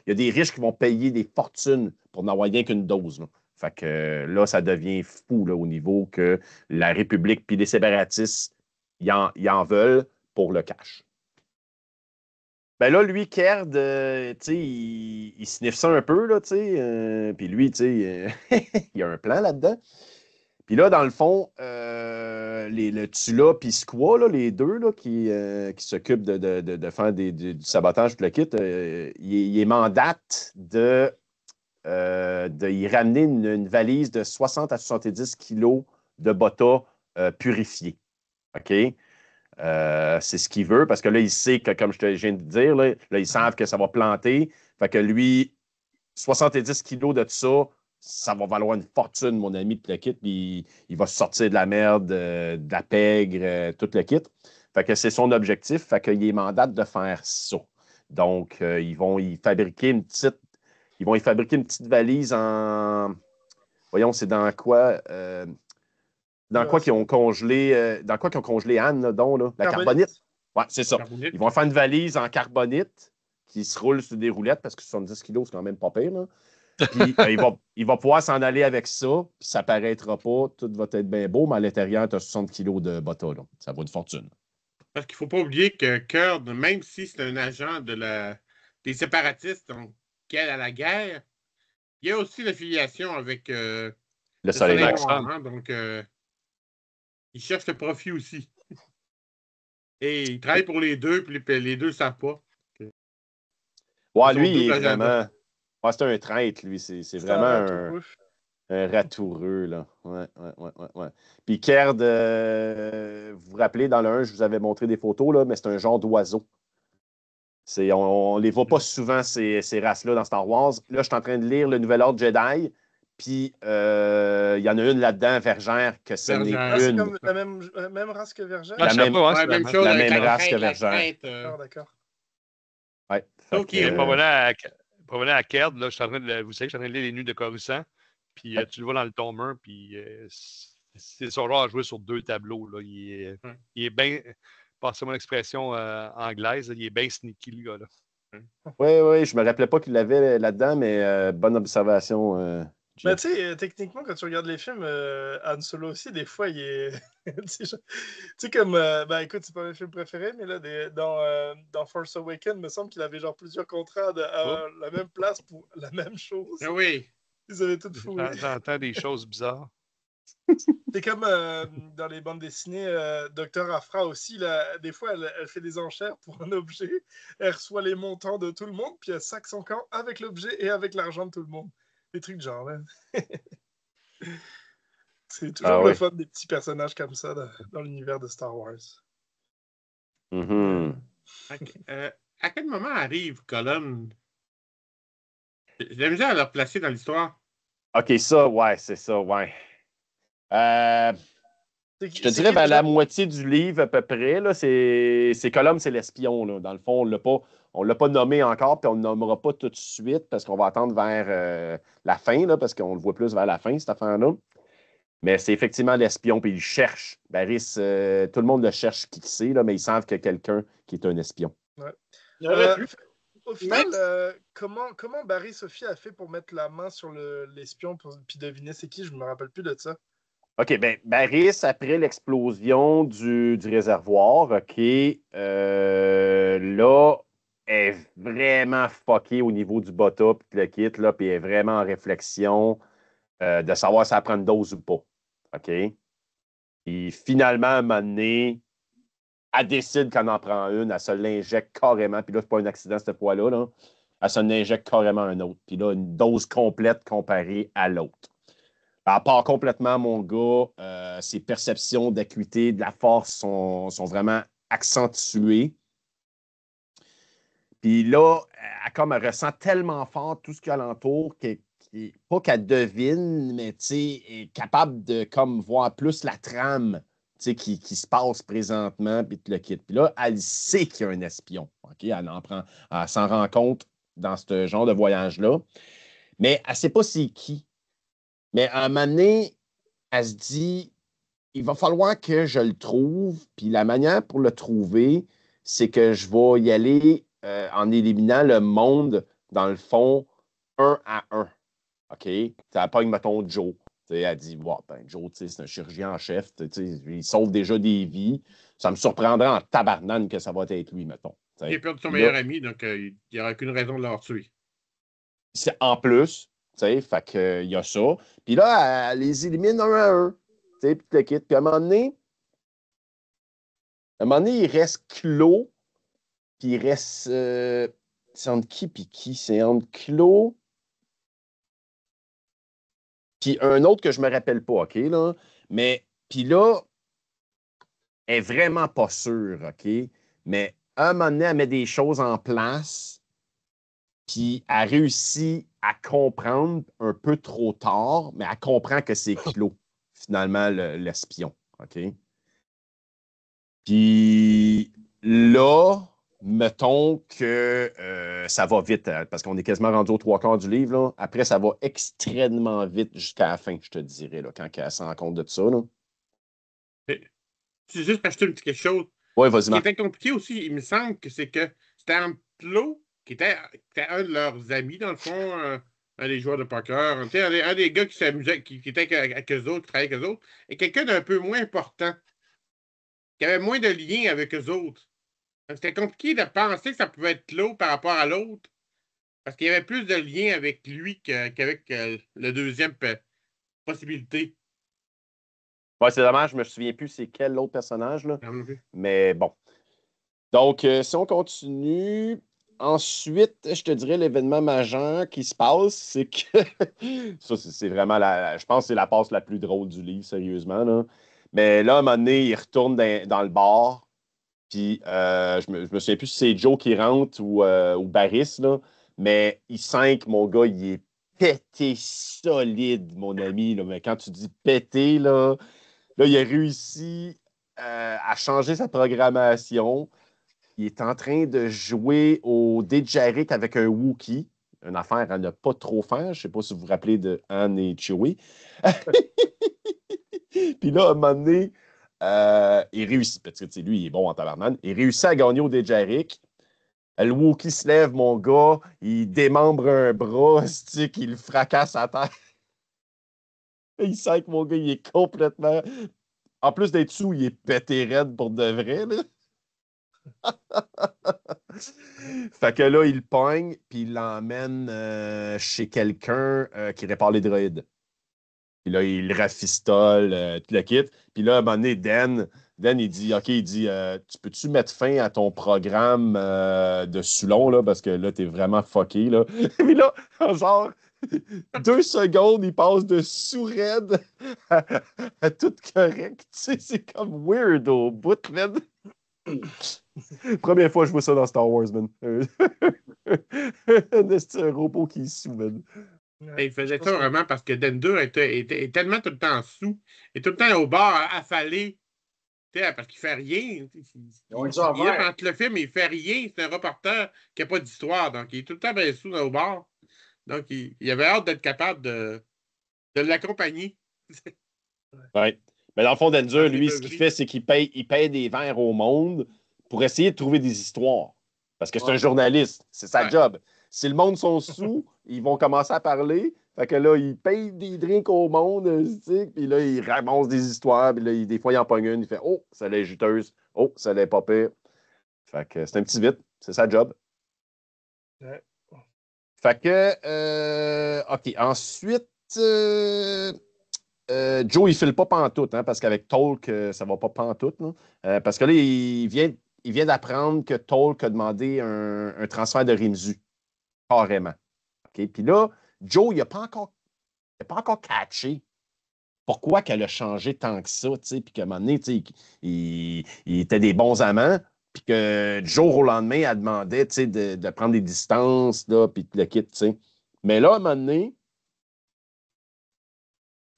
il y a des riches qui vont payer des fortunes pour n'avoir rien qu'une dose, là. Fait que là, ça devient fou là, au niveau que la République puis les séparatistes, ils en veulent pour le cash. Ben là, lui, Kerd, tu sais, il sniffe ça un peu, là, tu sais. Puis lui, tu sais, il y a un plan là-dedans. Puis là, dans le fond, le Tula puis Squaw, là, les deux là, qui s'occupent de faire du sabotage, tout le kit, il mandate de y ramener une valise de 60 à 70 kilos de Bota purifié. OK? C'est ce qu'il veut parce que là, il sait que, comme je viens de dire, là, ils savent que ça va planter. Fait que lui, 70 kilos de ça va valoir une fortune, mon ami, tout le kit. Puis il va sortir de la merde, de la pègre, tout le kit. Fait que c'est son objectif. Fait qu'il est mandate de faire ça. Donc, ils vont y fabriquer une petite valise en. Voyons, c'est dans quoi? Dans quoi qu'ils ont congelé. Dans quoi qu'ils ont congelé Anne, là, donc, là? La carbonite. Ouais, c'est ça. Carbonite. Ils vont faire une valise en carbonite qui se roule sur des roulettes parce que 70 kilos, c'est quand même pas pire. Là. Puis il va pouvoir s'en aller avec ça, puis ça paraîtra pas, tout va être bien beau, mais à l'intérieur, tu as 60 kilos de bota. Là. Ça vaut une fortune. Parce qu'il ne faut pas oublier que Kurd, même si c'est un agent des séparatistes donc, qui aide à la guerre, il y a aussi l'affiliation avec Le soleil noir. Maxime. Hein, donc, il cherche le profit aussi. Et il travaille pour les deux, puis les deux ne le savent pas. Ouais, Son lui, il est double agenda. vraiment. Ouais, c'est un traître, lui. C'est C'est vraiment ratoureux. un ratoureux, là. Ouais. Puis Kerd, vous vous rappelez, dans le 1, je vous avais montré des photos, là, mais c'est un genre d'oiseau. On les voit pas souvent, ces races-là, dans Star Wars. Là, je suis en train de lire le Nouvel Ordre Jedi, puis il y en a une là-dedans, Vergère, que ce n'est Vergère. Ah, c'est une. comme la même race que Vergère? Ah, je sais pas, Ouais, c'est même la chose la avec même race que la Vergère. crête, D'accord, d'accord. Ouais. Donc, Fait il est que, provenant à Kerd, là, je suis en train de, vous savez, je suis en train de lire Les Nuits de Coruscant, puis tu le vois dans le tome 1, puis c'est son genre à jouer sur 2 tableaux. Là. Il est bien, passez-moi l'expression anglaise, il est bien sneaky, le gars. Là. oui, je me rappelais pas qu'il l'avait là-dedans, mais bonne observation. Mais Jeff. tu sais, techniquement, quand tu regardes les films, Han Solo aussi, des fois, il est. Tu sais, comme. Ben écoute, c'est pas mes films préférés, mais là, dans Force Awakens, il me semble qu'il avait genre plusieurs contrats à la même place pour la même chose. Ah oui. Ils avaient tout fourré. J'entends des choses bizarres. C'est comme dans les bandes dessinées, Dr. Afra aussi, là, des fois, elle fait des enchères pour un objet, elle reçoit les montants de tout le monde, puis elle sac son camp avec l'objet et avec l'argent de tout le monde. Des trucs de genre, là. C'est toujours le fun des petits personnages comme ça dans l'univers de Star Wars. Mm-hmm. À quel moment arrive Colin? J'ai misère à le replacer dans l'histoire. OK, ça, ouais, c'est ça, ouais. Je te dirais vers déjà... la moitié du livre à peu près. Là, c'est Colum, c'est l'espion. Là. Dans le fond, on ne l'a pas nommé encore, puis on ne le nommera pas tout de suite parce qu'on va attendre vers la fin, là, parce qu'on le voit plus vers la fin, cette affaire-là. Mais c'est effectivement l'espion, puis il cherche. Barris, tout le monde le cherche qui c'est, là, mais ils savent qu'il y a quelqu'un qui est un espion. Ouais. Au final, comment Barry Sophie a fait pour mettre la main sur l'espion puis deviner c'est qui? Je ne me rappelle plus de ça. OK, bien, Barris, après l'explosion du réservoir, OK, là, est vraiment fucké au niveau du bota, puis le kit, là, puis est vraiment en réflexion de savoir si elle prend une dose ou pas. OK? Et finalement, à un moment donné, elle décide qu'elle en prend une, elle se l'injecte carrément, puis là, c'est pas un accident cette fois-là, là. Elle se l'injecte carrément un autre, puis là, une dose complète comparée à l'autre. À part complètement, mon gars, ses perceptions d'acuité, de la force sont vraiment accentuées. Puis là, elle ressent tellement fort tout ce qu'il y a alentour pas qu'elle devine, mais est capable de comme voir plus la trame qui se passe présentement, puis le quitte. Puis là, elle sait qu'il y a un espion. Okay? Elle s'en rend compte dans ce genre de voyage-là. Mais elle ne sait pas c'est qui. Mais à un moment donné, elle se dit, il va falloir que je le trouve. Puis la manière pour le trouver, c'est que je vais y aller en éliminant le monde, dans le fond, 1 à 1. OK? Ça pogne, mettons, Joe. Elle dit, wow, ben, Joe, c'est un chirurgien en chef. Il sauve déjà des vies. Ça me surprendrait en tabarnane que ça va être lui, mettons. Il a perdu son meilleur ami, donc il n'y aura aucune raison de le tuer. C'est en plus, fait que, il y a ça. Puis là, elle les élimine 1 à 1. Puis le quitte. Puis à un moment donné, il reste Clos. Puis il reste. C'est entre qui puis qui? C'est entre Clos. Puis un autre que je me rappelle pas, OK, là. Mais, puis là, elle est vraiment pas sûre, OK? Mais à un moment donné, elle met des choses en place, puis elle réussit à comprendre un peu trop tard, mais elle comprend que c'est Clos, finalement, l'espion, OK? Puis là, mettons que ça va vite, parce qu'on est quasiment rendu aux 3/4 du livre. Là. Après, ça va extrêmement vite jusqu'à la fin, je te dirais, là, quand elle se rend compte de ça. Là. C'est juste pour acheter un petit quelque chose. Ouais, vas-y, Ce qui Marc. était compliqué aussi, il me semble que c'est que c'était Amplo, qui était un de leurs amis, dans le fond, un des joueurs de poker, tu sais, un des gars qui s'amusait, qui était avec eux autres, qui travaillait avec eux autres, et quelqu'un d'un peu moins important, qui avait moins de liens avec eux autres. Donc, c'était compliqué de penser que ça pouvait être Claude par rapport à l'autre, parce qu'il y avait plus de liens avec lui qu'avec le deuxième possibilité. Ouais, c'est dommage, je me souviens plus c'est quel autre personnage, là. Mhm. Mais bon. Donc, si on continue, ensuite, je te dirais l'événement majeur qui se passe, c'est que ça, c'est vraiment je pense que c'est la passe la plus drôle du livre, sérieusement, là. Mais là, à un moment donné, il retourne dans le bar, puis je me souviens plus si c'est Joe qui rentre ou Barris, là, mais il sent que mon gars, il est pété solide, mon ami, là. Mais quand tu dis pété, là, il a réussi à changer sa programmation. Il est en train de jouer au Didgeridoo avec un Wookiee. Une affaire à ne pas trop faire. Je ne sais pas si vous vous rappelez de Anne et Chewie. Puis là, à un moment donné, il réussit. Parce que lui, il est bon en tabarnane. Il réussit à gagner au Didgeridoo. Le Wookiee se lève, mon gars. Il démembre un bras, stick, il le fracasse à terre. Il sent que mon gars, il est complètement. En plus d'être sous, il est pété raide pour de vrai, là. Fait que là, il le pogne, puis il l'emmène chez quelqu'un qui répare les droïdes. Puis là, il le rafistole, tout le kit. Puis là, à un moment donné, Dan, il dit, OK, il dit, tu peux-tu mettre fin à ton programme de Soulon, là, parce que là, t'es vraiment fucké, là. Puis là, genre, 2 secondes, il passe de sourd-raide à tout correct. Tu sais, c'est comme weird au bout, man. Première fois que je vois ça dans Star Wars, man. Un robot qui est sous, man. Il faisait ça vraiment parce que Dender est tellement tout le temps sous, et tout le temps au bar, affalé, parce qu'il fait rien. Ils ont Il dit à est là faire. pendant tout le film, il fait rien. C'est un reporter qui n'a pas d'histoire. Donc, il est tout le temps bien sous au bar. Donc, il avait hâte d'être capable de l'accompagner. Ouais. Mais dans le fond, Denzer, Dans lui, ce qu'il fait, c'est qu'il paye des verres au monde pour essayer de trouver des histoires. Parce que c'est un journaliste. C'est sa job. Si le monde sont sous, ils vont commencer à parler. Fait que là, il paye des drinks au monde, puis là, il ramasse des histoires. Puis là, des fois, il en pogne une. Il fait Oh, ça l'est juteuse. Oh, ça l'est pas pire. Fait que c'est un petit vite. C'est sa job. Ouais. Fait que, OK. Ensuite, Joe, il file pas pantoute, hein, parce qu'avec Tolk, ça va pas pantoute. Parce que là, il vient d'apprendre que Tolk a demandé un transfert de Rimzu, carrément. OK? Puis là, Joe, il n'a pas encore catché pourquoi qu'elle a changé tant que ça, puis qu'à un moment donné, il était des bons amants, puis que du jour au lendemain, elle demandait de prendre des distances, là, puis de le quitter. Mais là, à un moment donné,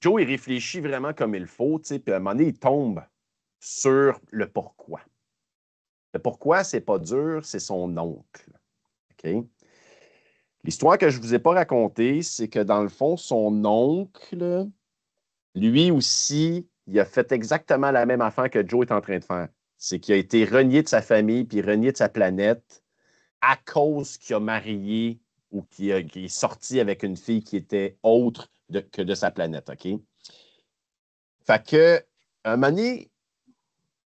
Joe, il réfléchit vraiment comme il faut, puis à un moment donné, il tombe sur le pourquoi. Le pourquoi, c'est pas dur, c'est son oncle. OK? L'histoire que je ne vous ai pas racontée, c'est que dans le fond, son oncle, lui aussi, il a fait exactement la même affaire que Joe est en train de faire. C'est qu'il a été renié de sa famille puis renié de sa planète à cause qu'il a marié ou qu'il est sorti avec une fille qui était autre que de sa planète. OK? Fait que, un moment donné,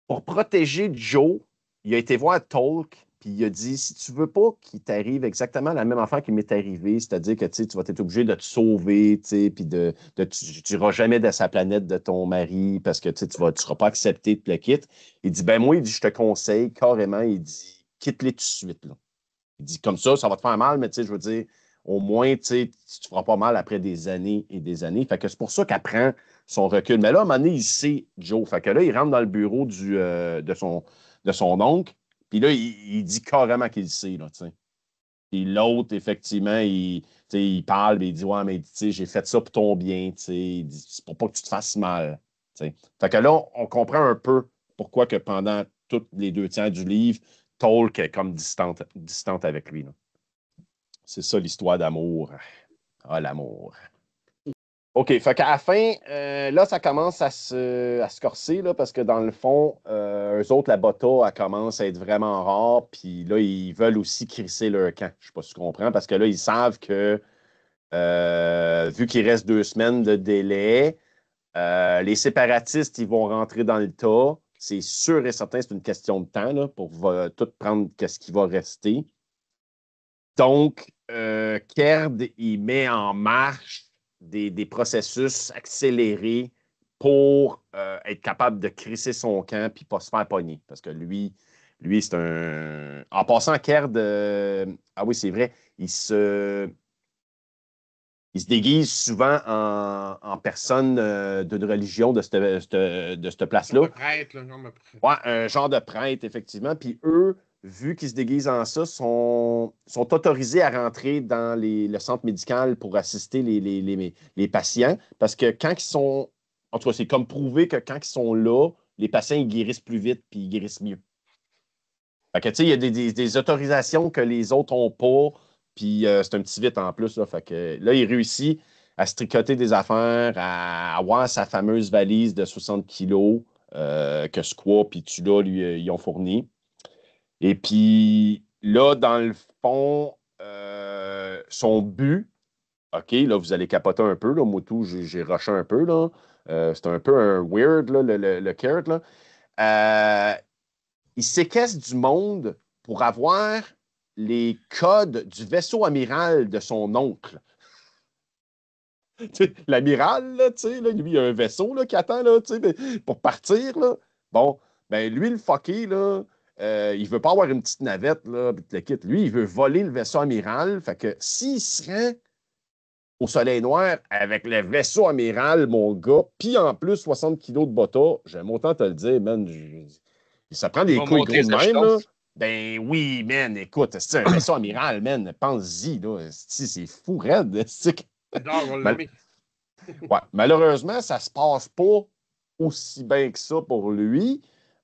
pour protéger Joe, il a été voir Tolk, puis il a dit si tu veux pas qu'il t'arrive exactement la même affaire qui m'est arrivée, c'est-à-dire que tu vas être obligé de te sauver, puis tu n'iras jamais de sa planète de ton mari parce que tu ne seras pas accepté de le quitter. Il dit ben moi, il dit je te conseille carrément, il dit quitte-les tout de suite. Là. Il dit comme ça va te faire mal, mais je veux dire, au moins, tu ne feras pas mal après des années et des années. Fait que c'est pour ça qu'elle prend son recul. Mais là, à un moment donné, il sait Joe. Fait que là, il rentre dans le bureau de son oncle. Puis là, il dit carrément qu'il sait. Là, puis l'autre, effectivement, il parle, il dit ouais, mais j'ai fait ça pour ton bien. Il dit c'est pour pas que tu te fasses mal. T'sais. Fait que là, on comprend un peu pourquoi que pendant tous les 2 tiers du livre, Tolk est comme distante avec lui. Là. C'est ça l'histoire d'amour. Ah, l'amour. OK, fait qu'à la fin, là, ça commence à se corser, là, parce que dans le fond, eux autres, la bota, elle commence à être vraiment rare, puis là, ils veulent aussi crisser leur camp. Je sais pas si tu comprends, parce que là, ils savent que, vu qu'il reste 2 semaines de délai, les séparatistes, ils vont rentrer dans le tas. C'est sûr et certain, c'est une question de temps, là, pour tout prendre ce qui va rester. Donc, Kerd, il met en marche des processus accélérés pour être capable de crisser son camp puis pas se faire pogner. Parce que lui c'est un. En passant, Kerd, ah oui, c'est vrai, il se déguise souvent en personne d'une religion de cette place-là. Genre de prêtre, là, genre de prêtre. Ouais, un genre de prêtre, effectivement. Puis eux, vu qu'ils se déguisent en ça, sont autorisés à rentrer dans le centre médical pour assister les patients. Parce que quand ils sont. En tout cas, c'est comme prouvé que quand ils sont là, les patients ils guérissent plus vite puis ils guérissent mieux. Fait que, tu sais, il y a des autorisations que les autres n'ont pas. Puis c'est un petit vite en plus. Là, fait que là, il réussit à se tricoter des affaires, à avoir sa fameuse valise de 60 kilos que Squaw puis Tula lui ont fourni. Et puis là, dans le fond, son but, OK, là, vous allez capoter un peu. Là, Moutou, j'ai rushé un peu. Là. C'est un peu un weird, là, le Carrot. Là. Il séquestre du monde pour avoir les codes du vaisseau amiral de son oncle. L'amiral, là, lui, il a un vaisseau là, qui attend là, pour partir. Là. Bon, ben lui, le fucké, là, il veut pas avoir une petite navette, là, puis le quitte. Lui, il veut voler le vaisseau amiral. Fait que s'il se rend au Soleil Noir avec le vaisseau amiral, mon gars, puis en plus 60 kilos de bota, j'aime autant te le dire, man. Ça prend des couilles gros de même, là. Ben oui, man, écoute, c'est un vaisseau amiral, man, pense-y, là. C'est fou, raide. Ouais, malheureusement, ça se passe pas aussi bien que ça pour lui,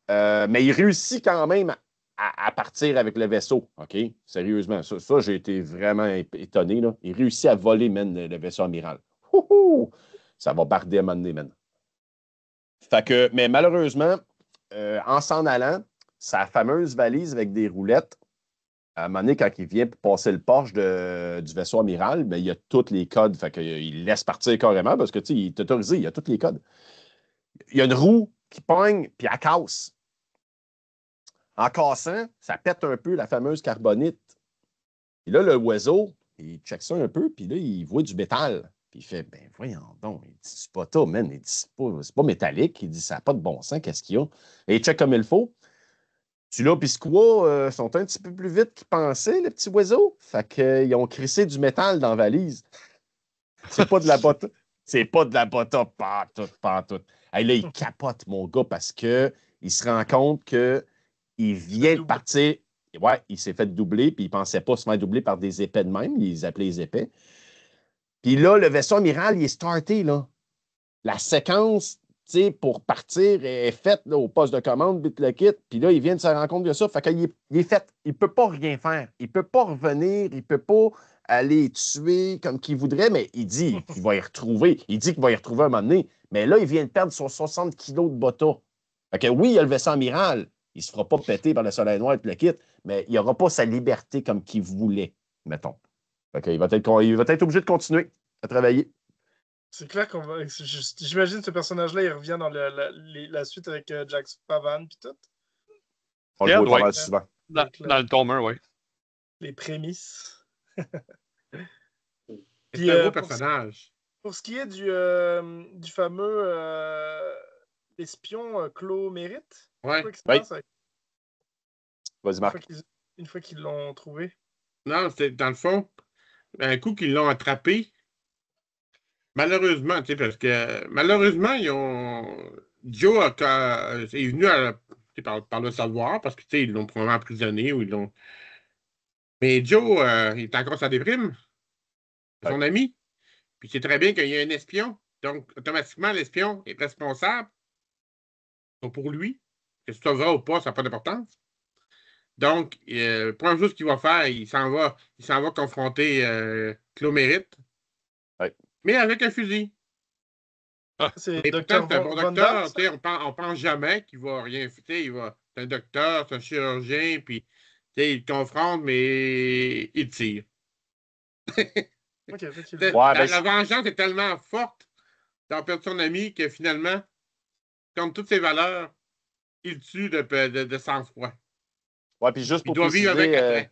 mais il réussit quand même à partir avec le vaisseau, OK? Sérieusement, ça j'ai été vraiment étonné, là. Il réussit à voler, man, le vaisseau amiral. Ça va barder à un moment donné, man. Fait que, mais malheureusement, en s'en allant, sa fameuse valise avec des roulettes, à un moment donné, quand il vient pour passer le porche du vaisseau amiral, ben, il y a tous les codes. Fait qu'il laisse partir carrément parce que il est autorisé, il y a tous les codes. Il y a une roue qui pogne, puis elle casse. En cassant, ça pète un peu la fameuse carbonite. Et là, le oiseau, il check ça un peu, puis là, il voit du métal. Puis il fait, ben voyons donc, il dit, c'est pas ça, man. Il dit, c'est pas métallique. Il dit, ça n'a pas de bon sens, qu'est-ce qu'il y a? Et il check comme il faut. Tula et Squaw sont un petit peu plus vite qu'ils pensaient, les petits oiseaux. Fait qu'ils ont crissé du métal dans la valise. C'est pas de la botte. C'est pas de la bota, pas tout. Hey, là, il capote, mon gars, parce que il se rend compte que il vient de partir. Ouais, il s'est fait doubler, puis il pensait pas se faire doubler par des épais de même. Ils les appelaient les épais. Puis là, le vaisseau amiral, il est starté, là. La séquence, pour partir est faite là, au poste de commande, bit le kit. Puis là, il vient de se rendre compte de ça. Fait qu'il il est fait. Il ne peut pas rien faire. Il ne peut pas revenir. Il ne peut pas aller tuer comme qu'il voudrait, mais il dit qu'il va y retrouver. Il dit qu'il va y retrouver un moment donné. Mais là, il vient de perdre son 60 kilos de bota. Fait que oui, il y a le vaisseau amiral. Il ne se fera pas péter par le soleil noir et le kit, mais il n'aura pas sa liberté comme qu'il voulait, mettons. Fait qu'il va être obligé de continuer à travailler. C'est clair qu'on va. J'imagine ce personnage-là, il revient dans la suite avec Jack Pavan puis tout. On le voit pas mal souvent. Dans le tome 1, oui. Les prémices. C'est un beau personnage. Pour ce qui est du fameux espion Claude Mérite, ouais. Vas-y, Marc. Une fois qu'ils l'ont trouvé. Non, c'est dans le fond, un coup qu'ils l'ont attrapé, malheureusement, parce que malheureusement, ils ont. Joe est venu par le savoir, parce que ils l'ont probablement emprisonné ou ils l'ont. Mais Joe, il est encore sa déprime. C'est son ami. Puis c'est très bien qu'il y ait un espion. Donc, automatiquement, l'espion est responsable. Donc, pour lui, que ce soit vrai ou pas, ça n'a pas d'importance. Donc, première chose qu'il va faire, il s'en va confronter Claude Mérite. Ouais. Mais avec un fusil. C'est Mais pourtant, Dr. c'est un bon Von docteur. Damme, ça? On pense jamais qu'il va rien faire. C'est un docteur, c'est un chirurgien, puis il confronte, mais il tire. Ok, effectivement. Ouais, ben, La vengeance est tellement forte d'avoir perdu son ami que finalement, comme toutes ses valeurs, il tue de sang-froid. ouais, puis juste Il pour doit vivre avec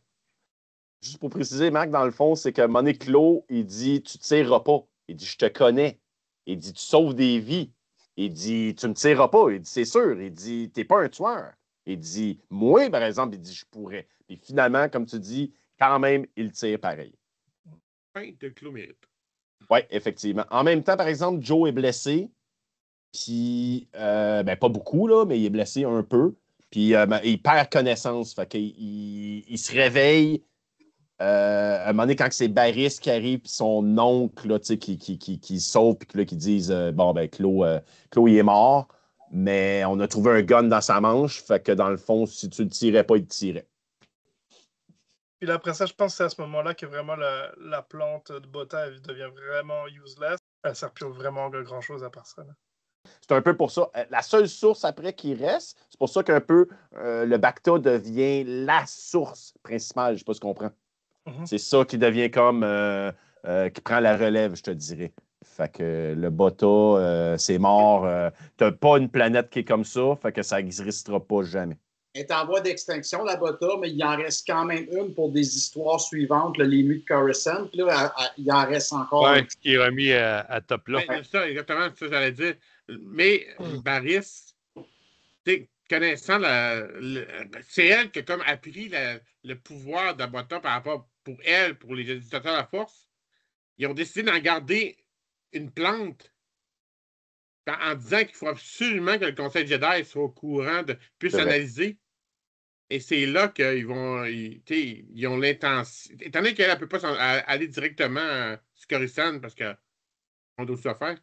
préciser, après. Marc, dans le fond, c'est que Monet Clos, il dit tu ne tireras pas. Il dit je te connais. Il dit tu sauves des vies. Il dit tu ne me tireras pas. Il dit c'est sûr. Il dit t'es pas un tueur. Il dit moi, par exemple, il dit je pourrais. Puis finalement, comme tu dis, quand même, il tire pareil. Fin de Clos mérite. Oui, effectivement. En même temps, par exemple, Joe est blessé. Puis, ben, pas beaucoup, là, mais il est blessé un peu. Puis, ben, il perd connaissance. Fait qu'il il se réveille. À un moment donné, quand c'est Barris qui arrive, puis son oncle là, qui sauve, puis là, qui disent bon, ben, Claude, il est mort, mais on a trouvé un gun dans sa manche. Fait que dans le fond, si tu le tirais pas, il te tirait. Puis là, après ça, je pense que c'est à ce moment-là que vraiment la plante de Bota elle devient vraiment useless. Elle ne sert plus vraiment à grand-chose à part ça. Là. C'est un peu pour ça. La seule source après qui reste, c'est pour ça qu'un peu le Bacta devient la source principale. Je ne sais pas si tu comprends. Mhm. C'est ça qui devient comme qui prend la relève, je te dirais. Fait que le Bota, c'est mort. T'as pas une planète qui est comme ça, fait que ça n'existera pas jamais. Elle est en voie d'extinction, la Bota, mais il en reste quand même une pour des histoires suivantes, là, les nuits de Coruscant. Là, il en reste encore. Oui, qui est remis à top là. Ben, ça, exactement, c'est ça que j'allais dire. Mais Barris, connaissant c'est elle qui a comme appris le pouvoir d'Abota par rapport pour elle, pour les utilisateurs de la force. Ils ont décidé d'en garder une plante en disant qu'il faut absolument que le Conseil Jedi soit au courant, puisse analyser. Et c'est là qu'ils vont. Ils ont l'intention. Étant donné qu'elle ne peut pas aller directement sur Coruscant parce qu'on doit ça faire,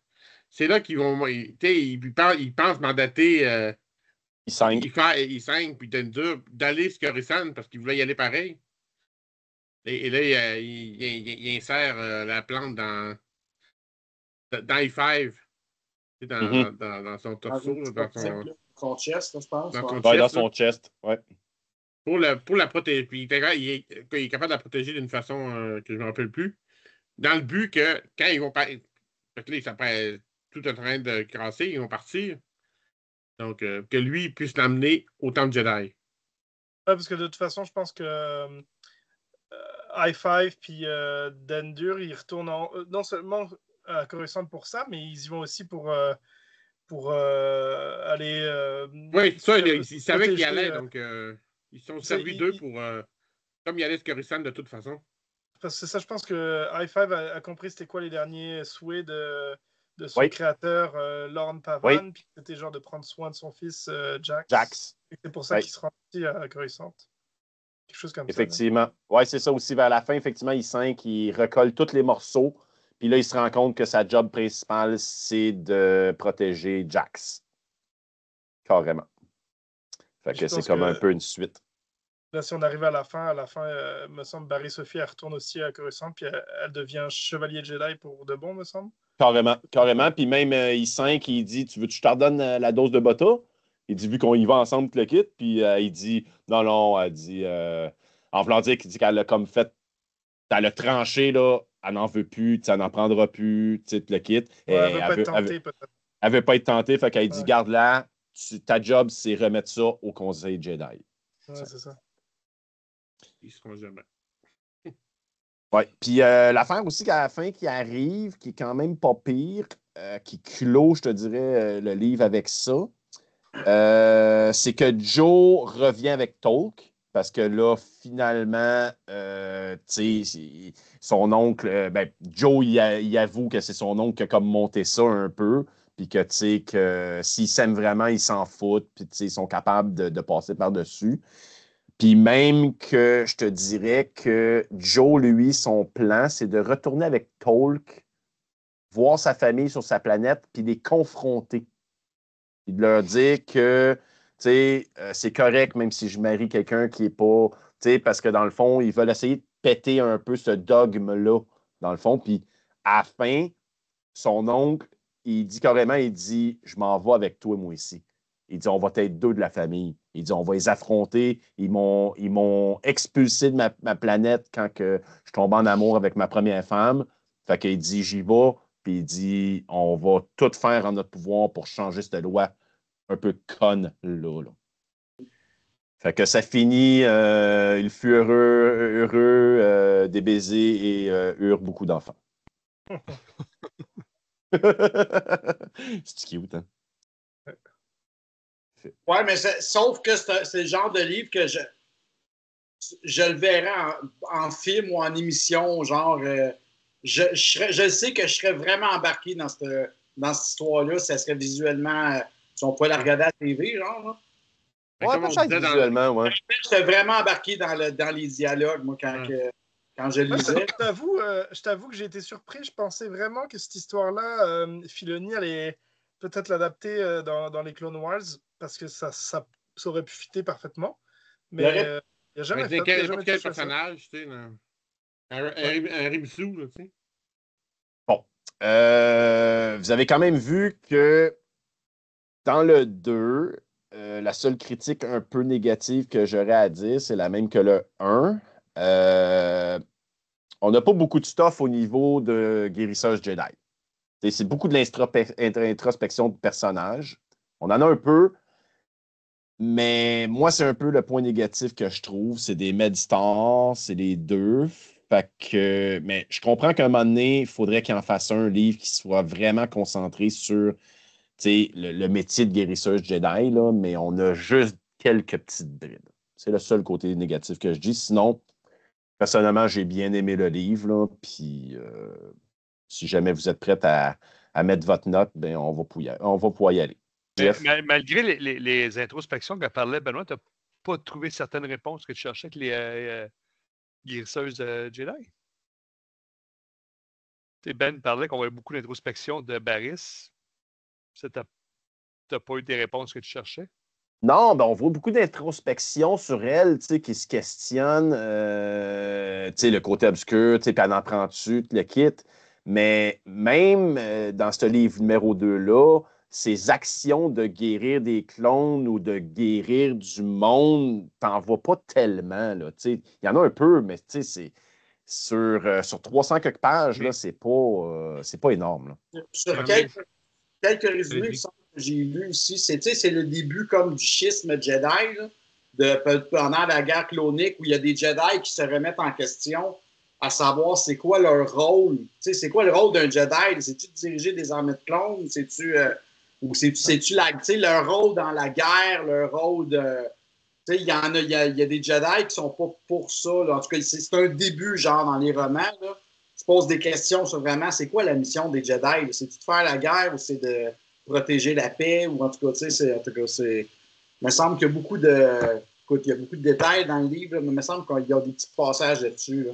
c'est là qu'ils vont. Ils pensent mandater. I5 puis Dendur d'aller sur Coruscant parce qu'ils voulaient y aller pareil. Et là, il insère la plante dans I5. Dans son torso, dans son chest, je pense. Dans son chest, ouais. Pour la protéger. Puis il est capable de la protéger d'une façon que je ne me rappelle plus. Dans le but que quand ils vont partir. Parce que là, ça paraît tout en train de crasser, ils vont partir. Donc, que lui puisse l'amener au Temple Jedi. Ouais, parce que de toute façon, je pense que I5 puis Dendur, ils retournent non seulement à Coruscant pour ça, mais ils y vont aussi pour aller. Oui, ça, ils savaient qu'ils y allaient, donc ils sont servis d'eux pour. Comme il allait sur Coruscant de toute façon. Parce que ça, je pense que I5 a compris c'était quoi les derniers souhaits de son créateur, Lorne Pavan, puis c'était genre de prendre soin de son fils, Jax. C'est pour ça qu'il se rend ici à Coruscant. Quelque chose comme effectivement. Ça. Oui, c'est ça aussi. Vers la fin, effectivement, I5, il recolle tous les morceaux. Puis là, il se rend compte que sa job principale, c'est de protéger Jax. Carrément. Fait que c'est comme un peu une suite. Là, si on arrive à la fin, me semble, Barry Sophie, elle retourne aussi à Coruscant, puis elle devient chevalier Jedi pour de bon, me semble. Carrément. Puis même I5, il dit tu veux que je te redonne la dose de Bota? Il dit vu qu'on y va ensemble, tu le quittes. Puis il dit non, elle dit en voulant dire qu'il dit qu'elle a comme fait, elle a tranché, là, elle n'en veut plus, elle n'en prendra plus, tu le quittes. Ouais, elle veut pas être tentée, peut-être. Elle veut pas être tentée, fait qu'elle dit garde-la, ta job, c'est remettre ça au Conseil Jedi. Ouais, c'est ça. Ils seront jamais. Oui. Puis l'affaire aussi à la fin qui arrive, qui est quand même pas pire, qui clôt, je te dirais, le livre avec ça, c'est que Joe revient avec Tolk, parce que là, finalement, tu sais, son oncle, Joe, il avoue que c'est son oncle qui a comme monté ça un peu, puis que, tu sais, que s'ils s'aiment vraiment, ils s'en foutent, puis, tu sais, ils sont capables de passer par-dessus. Puis même que je te dirais que Joe, lui, son plan, c'est de retourner avec Tolk, voir sa famille sur sa planète, puis les confronter. Puis de leur dire que, tu sais, c'est correct, même si je marie quelqu'un qui n'est pas, tu sais, parce que dans le fond, ils veulent essayer de péter un peu ce dogme-là, dans le fond. Puis à la fin, son oncle, il dit carrément, il dit, je m'en vais avec toi, moi, ici. Il dit, on va être deux de la famille. Il dit, on va les affronter. Ils m'ont expulsé de ma planète quand que je tombe en amour avec ma première femme. Fait qu'il dit, j'y vais. Puis il dit, on va tout faire en notre pouvoir pour changer cette loi un peu conne là. Fait que ça finit, il fut heureux des baisers et eurent beaucoup d'enfants. C'est cute, hein? Ouais, mais sauf que c'est le genre de livre que je le verrais en film ou en émission, genre je sais que je serais vraiment embarqué dans cette histoire-là, ça serait visuellement si on pouvait la regarder à la TV, genre. Là. Ouais, peut-être visuellement, ouais. J'étais vraiment embarqué dans les dialogues, moi, quand je lisais. Je t'avoue que j'ai été surpris. Je pensais vraiment que cette histoire-là, Filoni allait peut-être l'adapter dans les Clone Wars parce que ça aurait pu fitter parfaitement. Mais il n'y a jamais fait. Quel personnage, tu sais, un Rimsou, tu sais. Bon. Vous avez quand même vu que dans le 2, la seule critique un peu négative que j'aurais à dire, c'est la même que le 1. On n'a pas beaucoup de stuff au niveau de guérissage Jedi. C'est beaucoup de l'introspection de personnages. On en a un peu, mais moi, c'est un peu le point négatif que je trouve. C'est des Medstars, c'est les deux. Fait que, mais je comprends qu'à un moment donné, il faudrait qu'il en fasse un livre qui soit vraiment concentré sur le métier de guérisseuse Jedi, là, mais on a juste quelques petites brides. C'est le seul côté négatif que je dis. Sinon, personnellement, j'ai bien aimé le livre. Là, puis, si jamais vous êtes prête à mettre votre note, ben, on va pouvoir y aller. Mais malgré les introspections qu'a parlait Benoît, tu n'as pas trouvé certaines réponses que tu cherchais avec les guérisseuses Jedi? Ben parlait qu'on voyait beaucoup d'introspection de Barriss. Tu n'as pas eu tes réponses que tu cherchais? Non, ben on voit beaucoup d'introspection sur elle, qui se questionne, le côté obscur, puis elle en prend-tu, le kit. Mais même dans ce livre numéro 2-là, ces actions de guérir des clones ou de guérir du monde, t'en vois pas tellement. Il y en a un peu, mais c'est sur 300 quelques pages, là, c'est pas énorme. Là. Sur quelques résumés, que j'ai lu aussi, c'est le début comme du schisme Jedi, pendant la guerre clonique, où il y a des Jedi qui se remettent en question à savoir c'est quoi leur rôle. C'est quoi le rôle d'un Jedi? C'est-tu de diriger des armées de clones? Ou c'est-tu leur rôle dans la guerre, leur rôle de... Il y a des Jedi qui sont pas pour ça. Là. En tout cas, c'est un début, genre, dans les romans. Là. Tu poses des questions sur vraiment c'est quoi la mission des Jedi? C'est-tu de faire la guerre ou c'est de protéger la paix? Ou en tout cas, il me semble qu'il y a beaucoup de... Écoute, il y a beaucoup de détails dans le livre, là, mais il me semble qu'il y a des petits passages là-dessus. Là.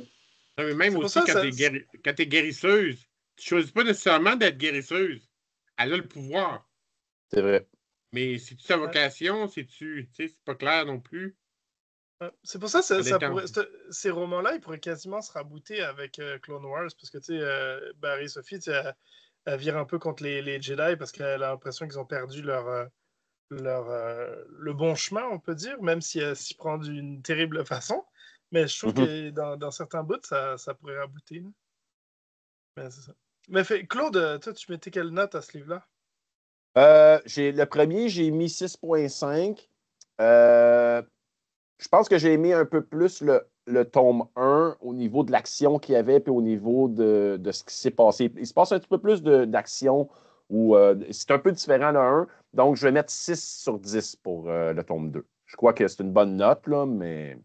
Non, mais même aussi, quand t'es guérisseuse, tu choisis pas nécessairement d'être guérisseuse. Elle a le pouvoir. C'est vrai. Mais c'est-tu sa vocation? C'est pas clair non plus. C'est pour ça ces romans-là, ils pourraient quasiment se rabooter avec Clone Wars, parce que Barry Sophie, elle vire un peu contre les Jedi parce qu'elle a l'impression qu'ils ont perdu le bon chemin, on peut dire, même si elle s'y prend d'une terrible façon. Mais je trouve que dans certains bouts, ça pourrait rabooter. Mais c'est ça. Mais Claude, toi, tu mettais quelle note à ce livre-là? Le premier, j'ai mis 6,5. Je pense que j'ai aimé un peu plus le tome 1 au niveau de l'action qu'il y avait puis au niveau de ce qui s'est passé. Il se passe un petit peu plus d'action où c'est un peu différent le 1. Donc, je vais mettre 6 sur 10 pour le tome 2. Je crois que c'est une bonne note, là, mais...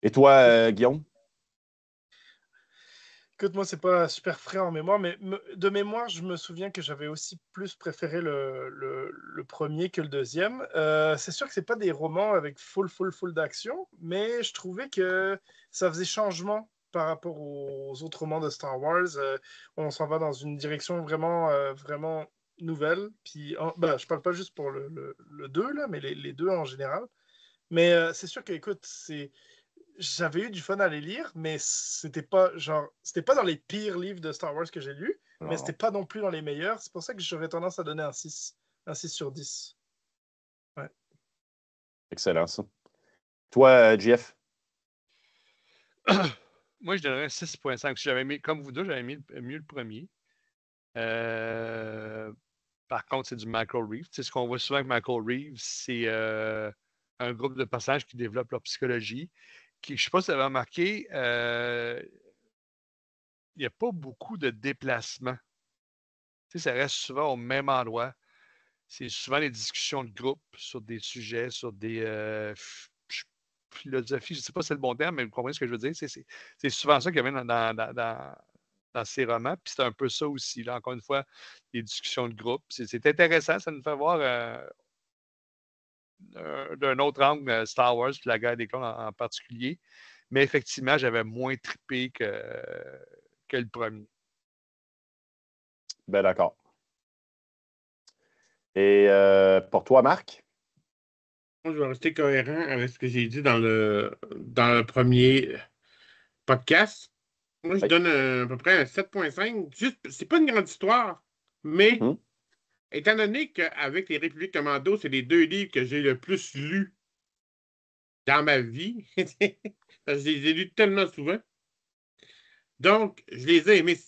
Et toi, Guillaume? Écoute, moi, c'est pas super frais en mémoire, mais de mémoire, je me souviens que j'avais aussi plus préféré le premier que le deuxième. C'est sûr que c'est pas des romans avec full d'action, mais je trouvais que ça faisait changement par rapport aux autres romans de Star Wars. On s'en va dans une direction vraiment nouvelle. Puis, je parle pas juste pour le 2, là, mais les deux en général. Mais c'est sûr que, écoute, j'avais eu du fun à les lire, mais c'était pas dans les pires livres de Star Wars que j'ai lus, mais c'était pas non plus dans les meilleurs. C'est pour ça que j'aurais tendance à donner un 6 sur 10. Ouais. Excellent, ça. Toi, Jeff? Moi, je donnerais un 6.5. Comme vous deux, j'avais mis mieux le premier. Par contre, c'est du Michael Reeves. Ce qu'on voit souvent avec Michael Reeves, c'est un groupe de personnages qui développent leur psychologie. Je ne sais pas si vous avez remarqué, il n'y a pas beaucoup de déplacements. Ça reste souvent au même endroit. C'est souvent des discussions de groupe sur des sujets, sur des philosophies. Je ne sais pas si c'est le bon terme, mais vous comprenez ce que je veux dire. C'est souvent ça qu'il y avait dans ces romans. Puis c'est un peu ça aussi. Là, encore une fois, les discussions de groupe. C'est intéressant. Ça nous fait voir d'un autre angle Star Wars, puis la guerre des clones en particulier. Mais effectivement, j'avais moins trippé que le premier. Ben d'accord. Et pour toi, Marc? Moi, je vais rester cohérent avec ce que j'ai dit dans le premier podcast. Moi, je donne à peu près un 7.5. Juste, c'est pas une grande histoire, mais étant donné qu'avec les Républiques Commando, c'est les 2 livres que j'ai le plus lus dans ma vie, parce que je les ai lus tellement souvent. Donc, je les ai aimés.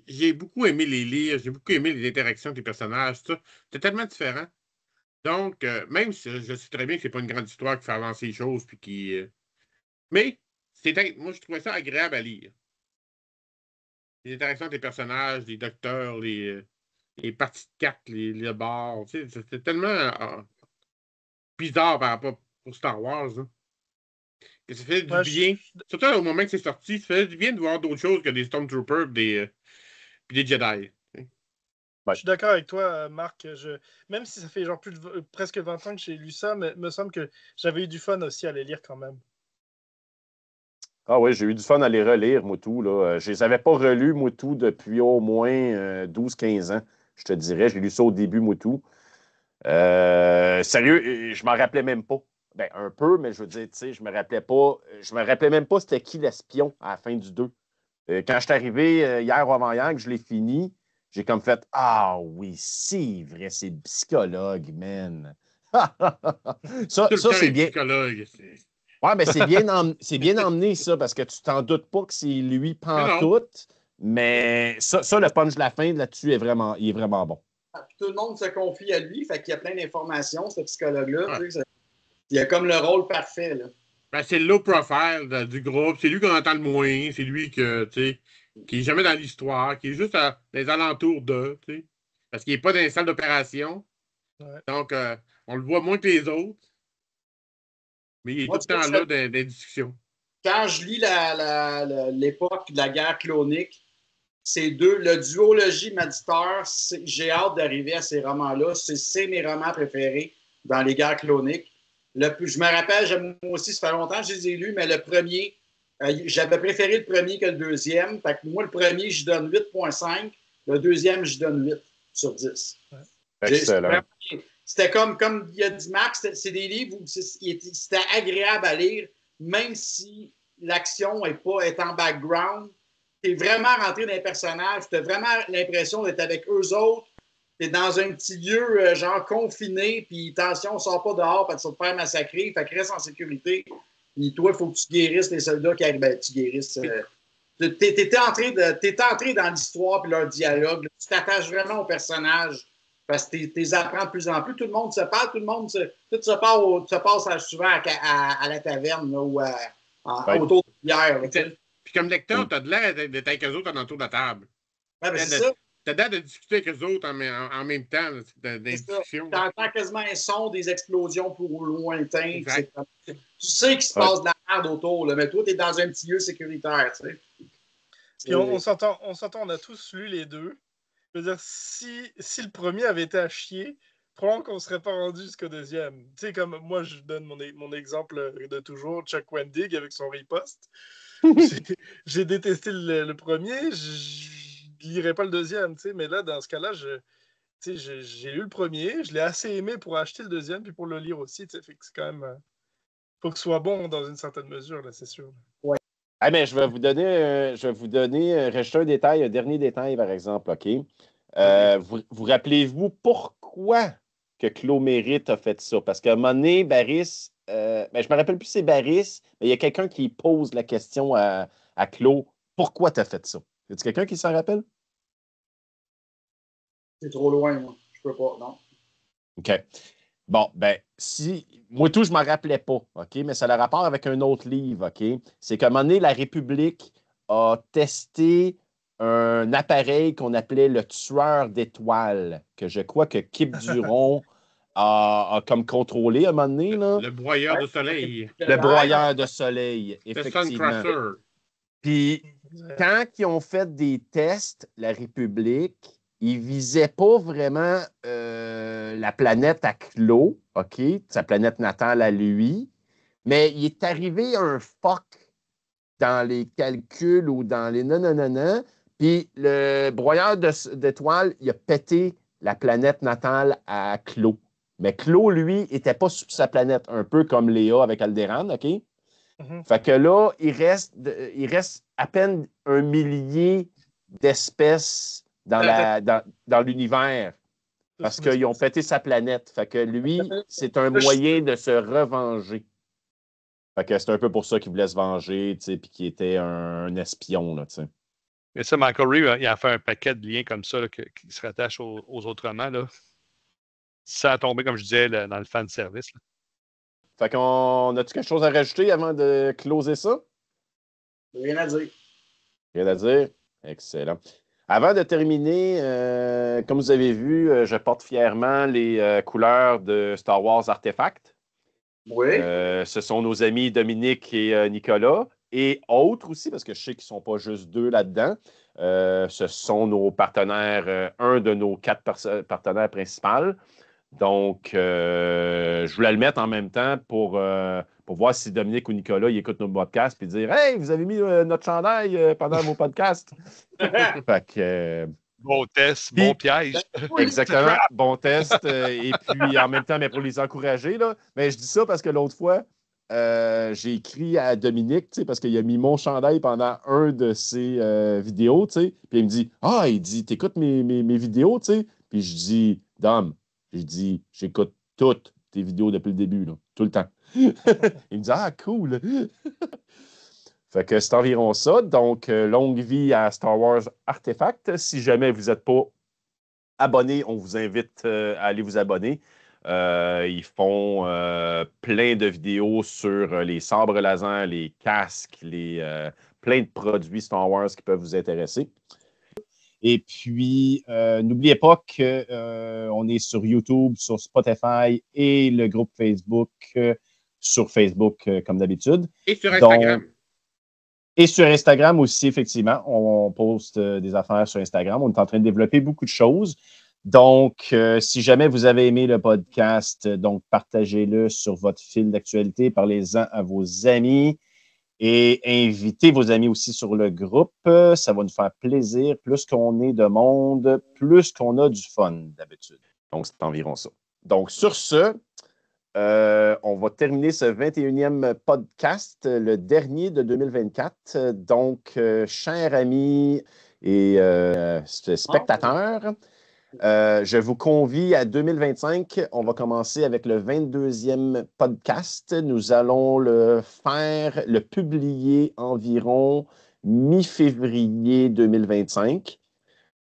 J'ai beaucoup aimé les lire, j'ai beaucoup aimé les interactions avec les personnages, tout ça. C'était tellement différent. Donc, même si je sais très bien que c'est pas une grande histoire qui fait avancer les choses, puis mais moi, je trouvais ça agréable à lire. Les interactions avec les personnages, les docteurs, les parties de cartes, les bars, c'était tellement bizarre par rapport pour Star Wars. Hein, que ça fait du bien. Surtout au moment que c'est sorti, ça fait du bien de voir d'autres choses que des Stormtroopers puis des Jedi. Je suis d'accord avec toi, Marc. Même si ça fait genre presque 20 ans que j'ai lu ça, mais me semble que j'avais eu du fun aussi à les lire quand même. Ah oui, j'ai eu du fun à les relire, moi tout. Là. Je les avais pas relus, moi tout, depuis au moins 12-15 ans, je te dirais. J'ai lu ça au début, moi tout. Sérieux, je m'en rappelais même pas. Ben, un peu, mais je veux dire, tu sais, je me rappelais même pas c'était qui l'espion à la fin du 2. Quand je suis arrivé hier ou avant-hier, que je l'ai fini, j'ai comme fait « Ah oui, c'est vrai, c'est le psychologue, man. » Ça, c'est bien. Ouais, mais c'est bien emmené, ça, parce que tu t'en doutes pas que c'est lui pantoute. Mais ça, le punch de la fin, là-dessus, il est vraiment bon. Tout le monde se confie à lui, fait qu'il y a plein d'informations, ce psychologue-là. Ouais. Il a comme le rôle parfait. Là. Ben, c'est le low profile du groupe. C'est lui qu'on entend le moins. C'est lui qui est jamais dans l'histoire, qui est juste dans les alentours d'eux. Parce qu'il n'est pas dans les salles d'opération. Ouais. Donc, on le voit moins que les autres. Mais il est tout le temps là dans les discussions. Quand je lis l'époque de la guerre clonique, le duologie Magister, j'ai hâte d'arriver à ces romans-là. C'est mes romans préférés dans les guerres cloniques. Je me rappelle, moi aussi, ça fait longtemps que je les ai lus, mais le premier, j'avais préféré le premier que le deuxième. Fait que moi, le premier, je donne 8.5. Le deuxième, je donne 8 sur 10. Ouais. Excellent. C'était comme il a dit Max, c'est des livres où c'était agréable à lire, même si l'action est en background. Tu es vraiment rentré dans les personnages, tu as vraiment l'impression d'être avec eux autres. Tu es dans un petit lieu genre confiné, puis attention, on ne sort pas dehors, parce que tu vas te faire massacrer, fait que reste en sécurité. Puis toi, il faut que tu guérisses les soldats qui arrivent. Ben, tu guérisses. T'étais entré dans l'histoire puis leur dialogue. Là. Tu t'attaches vraiment aux personnages parce que tu les apprends de plus en plus. Tout le monde se parle, tout se passe souvent à la taverne là, ou autour de bière. Puis comme lecteur, tu as de l'air d'être avec eux autres autour de la table. Ouais, ben c'est ça. Tu as l'air de discuter avec eux autres en même temps, des discussions. Tu entends quasiment un son des explosions pour lointain. Tu sais qu'il se passe de la merde autour, là, mais toi, tu es dans un petit lieu sécuritaire. Tu sais. Puis on s'entend, on a tous lu les deux. Je veux dire, si le premier avait été à chier, probablement qu'on ne serait pas rendu jusqu'au deuxième. Tu sais, comme moi, je donne mon exemple de toujours, Chuck Wendig avec son riposte. J'ai détesté le premier, je lirai pas le deuxième, tu sais, mais là, dans ce cas-là, j'ai lu le premier, je l'ai assez aimé pour acheter le deuxième, puis pour le lire aussi, tu sais, fait que c'est quand même... Faut que ce soit bon dans une certaine mesure, là, c'est sûr. Ah, mais je vais vous donner, rajouter un dernier détail, par exemple, OK? Vous rappelez-vous pourquoi que Claude Mérite a fait ça? Parce qu'à un moment donné, Barris, je ne me rappelle plus si c'est Barris, mais il y a quelqu'un qui pose la question à Claude, pourquoi tu as fait ça? Y a-t-il quelqu'un qui s'en rappelle? C'est trop loin, moi. Je peux pas, non. OK. Bon, moi tout, je ne m'en rappelais pas, OK? Mais ça a le rapport avec un autre livre, OK? C'est qu'à un moment donné, la République a testé un appareil qu'on appelait le tueur d'étoiles, que je crois que Kip Duron a comme contrôlé à un moment donné, là. Le broyeur de soleil. Le broyeur de soleil, Le effectivement. Suncrusher. Puis, quand ils ont fait des tests, la République, ils ne visaient pas vraiment la planète à Claude, OK, sa planète natale à lui, mais il est arrivé un fuck dans les calculs ou dans les non, puis le broyeur d'étoiles, il a pété la planète natale à Claude. Mais Claude, lui, n'était pas sur sa planète, un peu comme Léa avec Alderaan, OK? Fait que là, il reste à peine 1 millier d'espèces dans l'univers parce qu'ils ont pété sa planète. Fait que lui, c'est un moyen de se revenger. Fait que c'est un peu pour ça qu'il voulait se venger, tu sais, puis qu'il était un espion, là, tu sais. Mais ça, Michael Reeves, il a fait un paquet de liens comme ça là, qui se rattachent aux autres romans. Là. Ça a tombé, comme je disais, dans le fan service. Là. Fait qu'on a-tu quelque chose à rajouter avant de closer ça? Rien à dire. Rien à dire? Excellent. Avant de terminer, comme vous avez vu, je porte fièrement les couleurs de Star Wars Artefact. Oui. Ce sont nos amis Dominique et Nicolas, et autres aussi, parce que je sais qu'ils ne sont pas juste deux là-dedans. Ce sont nos partenaires, un de nos 4 partenaires principaux. Donc, je voulais le mettre en même temps pour voir si Dominique ou Nicolas ils écoutent nos podcasts et dire « Hey, vous avez mis notre chandail pendant vos podcasts! » Fait que... Bon test, bon piège. Exactement, bon test. Et puis, en même temps, mais pour les encourager, là, mais je dis ça parce que l'autre fois, j'ai écrit à Dominique, parce qu'il a mis mon chandail pendant un de ses vidéos, puis il me dit « Ah, il dit, t'écoutes mes vidéos, tu sais? » Puis je dis « Dom, je dis, j'écoute toutes tes vidéos depuis le début, là, tout le temps. » Il me dit « Ah, cool! » Fait que c'est environ ça. Donc, longue vie à Star Wars Artefact. Si jamais vous n'êtes pas abonné, on vous invite à aller vous abonner. Ils font plein de vidéos sur les sabres laser, les casques, plein de produits Star Wars qui peuvent vous intéresser. Et puis, n'oubliez pas qu'on est sur YouTube, sur Spotify et le groupe Facebook sur Facebook comme d'habitude. Et sur Instagram. Et sur Instagram aussi, effectivement, on poste des affaires sur Instagram. On est en train de développer beaucoup de choses. Donc, si jamais vous avez aimé le podcast, donc partagez-le sur votre fil d'actualité, parlez-en à vos amis et invitez vos amis aussi sur le groupe. Ça va nous faire plaisir. Plus qu'on est de monde, plus qu'on a du fun d'habitude. Donc, c'est environ ça. Donc, sur ce, on va terminer ce 21e podcast, le dernier de 2024. Donc, chers amis et spectateurs, je vous convie à 2025. On va commencer avec le 22e podcast. Nous allons le publier environ mi-février 2025.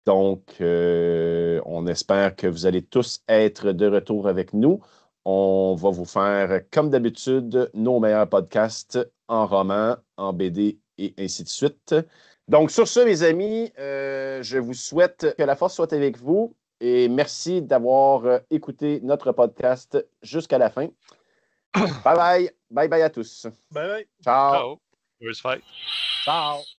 Donc, on espère que vous allez tous être de retour avec nous. On va vous faire, comme d'habitude, nos meilleurs podcasts en roman, en BD et ainsi de suite. Donc, sur ce, mes amis, je vous souhaite que la force soit avec vous et merci d'avoir écouté notre podcast jusqu'à la fin. Bye bye. Bye bye à tous. Bye bye. Ciao. Ciao. First fight. Ciao.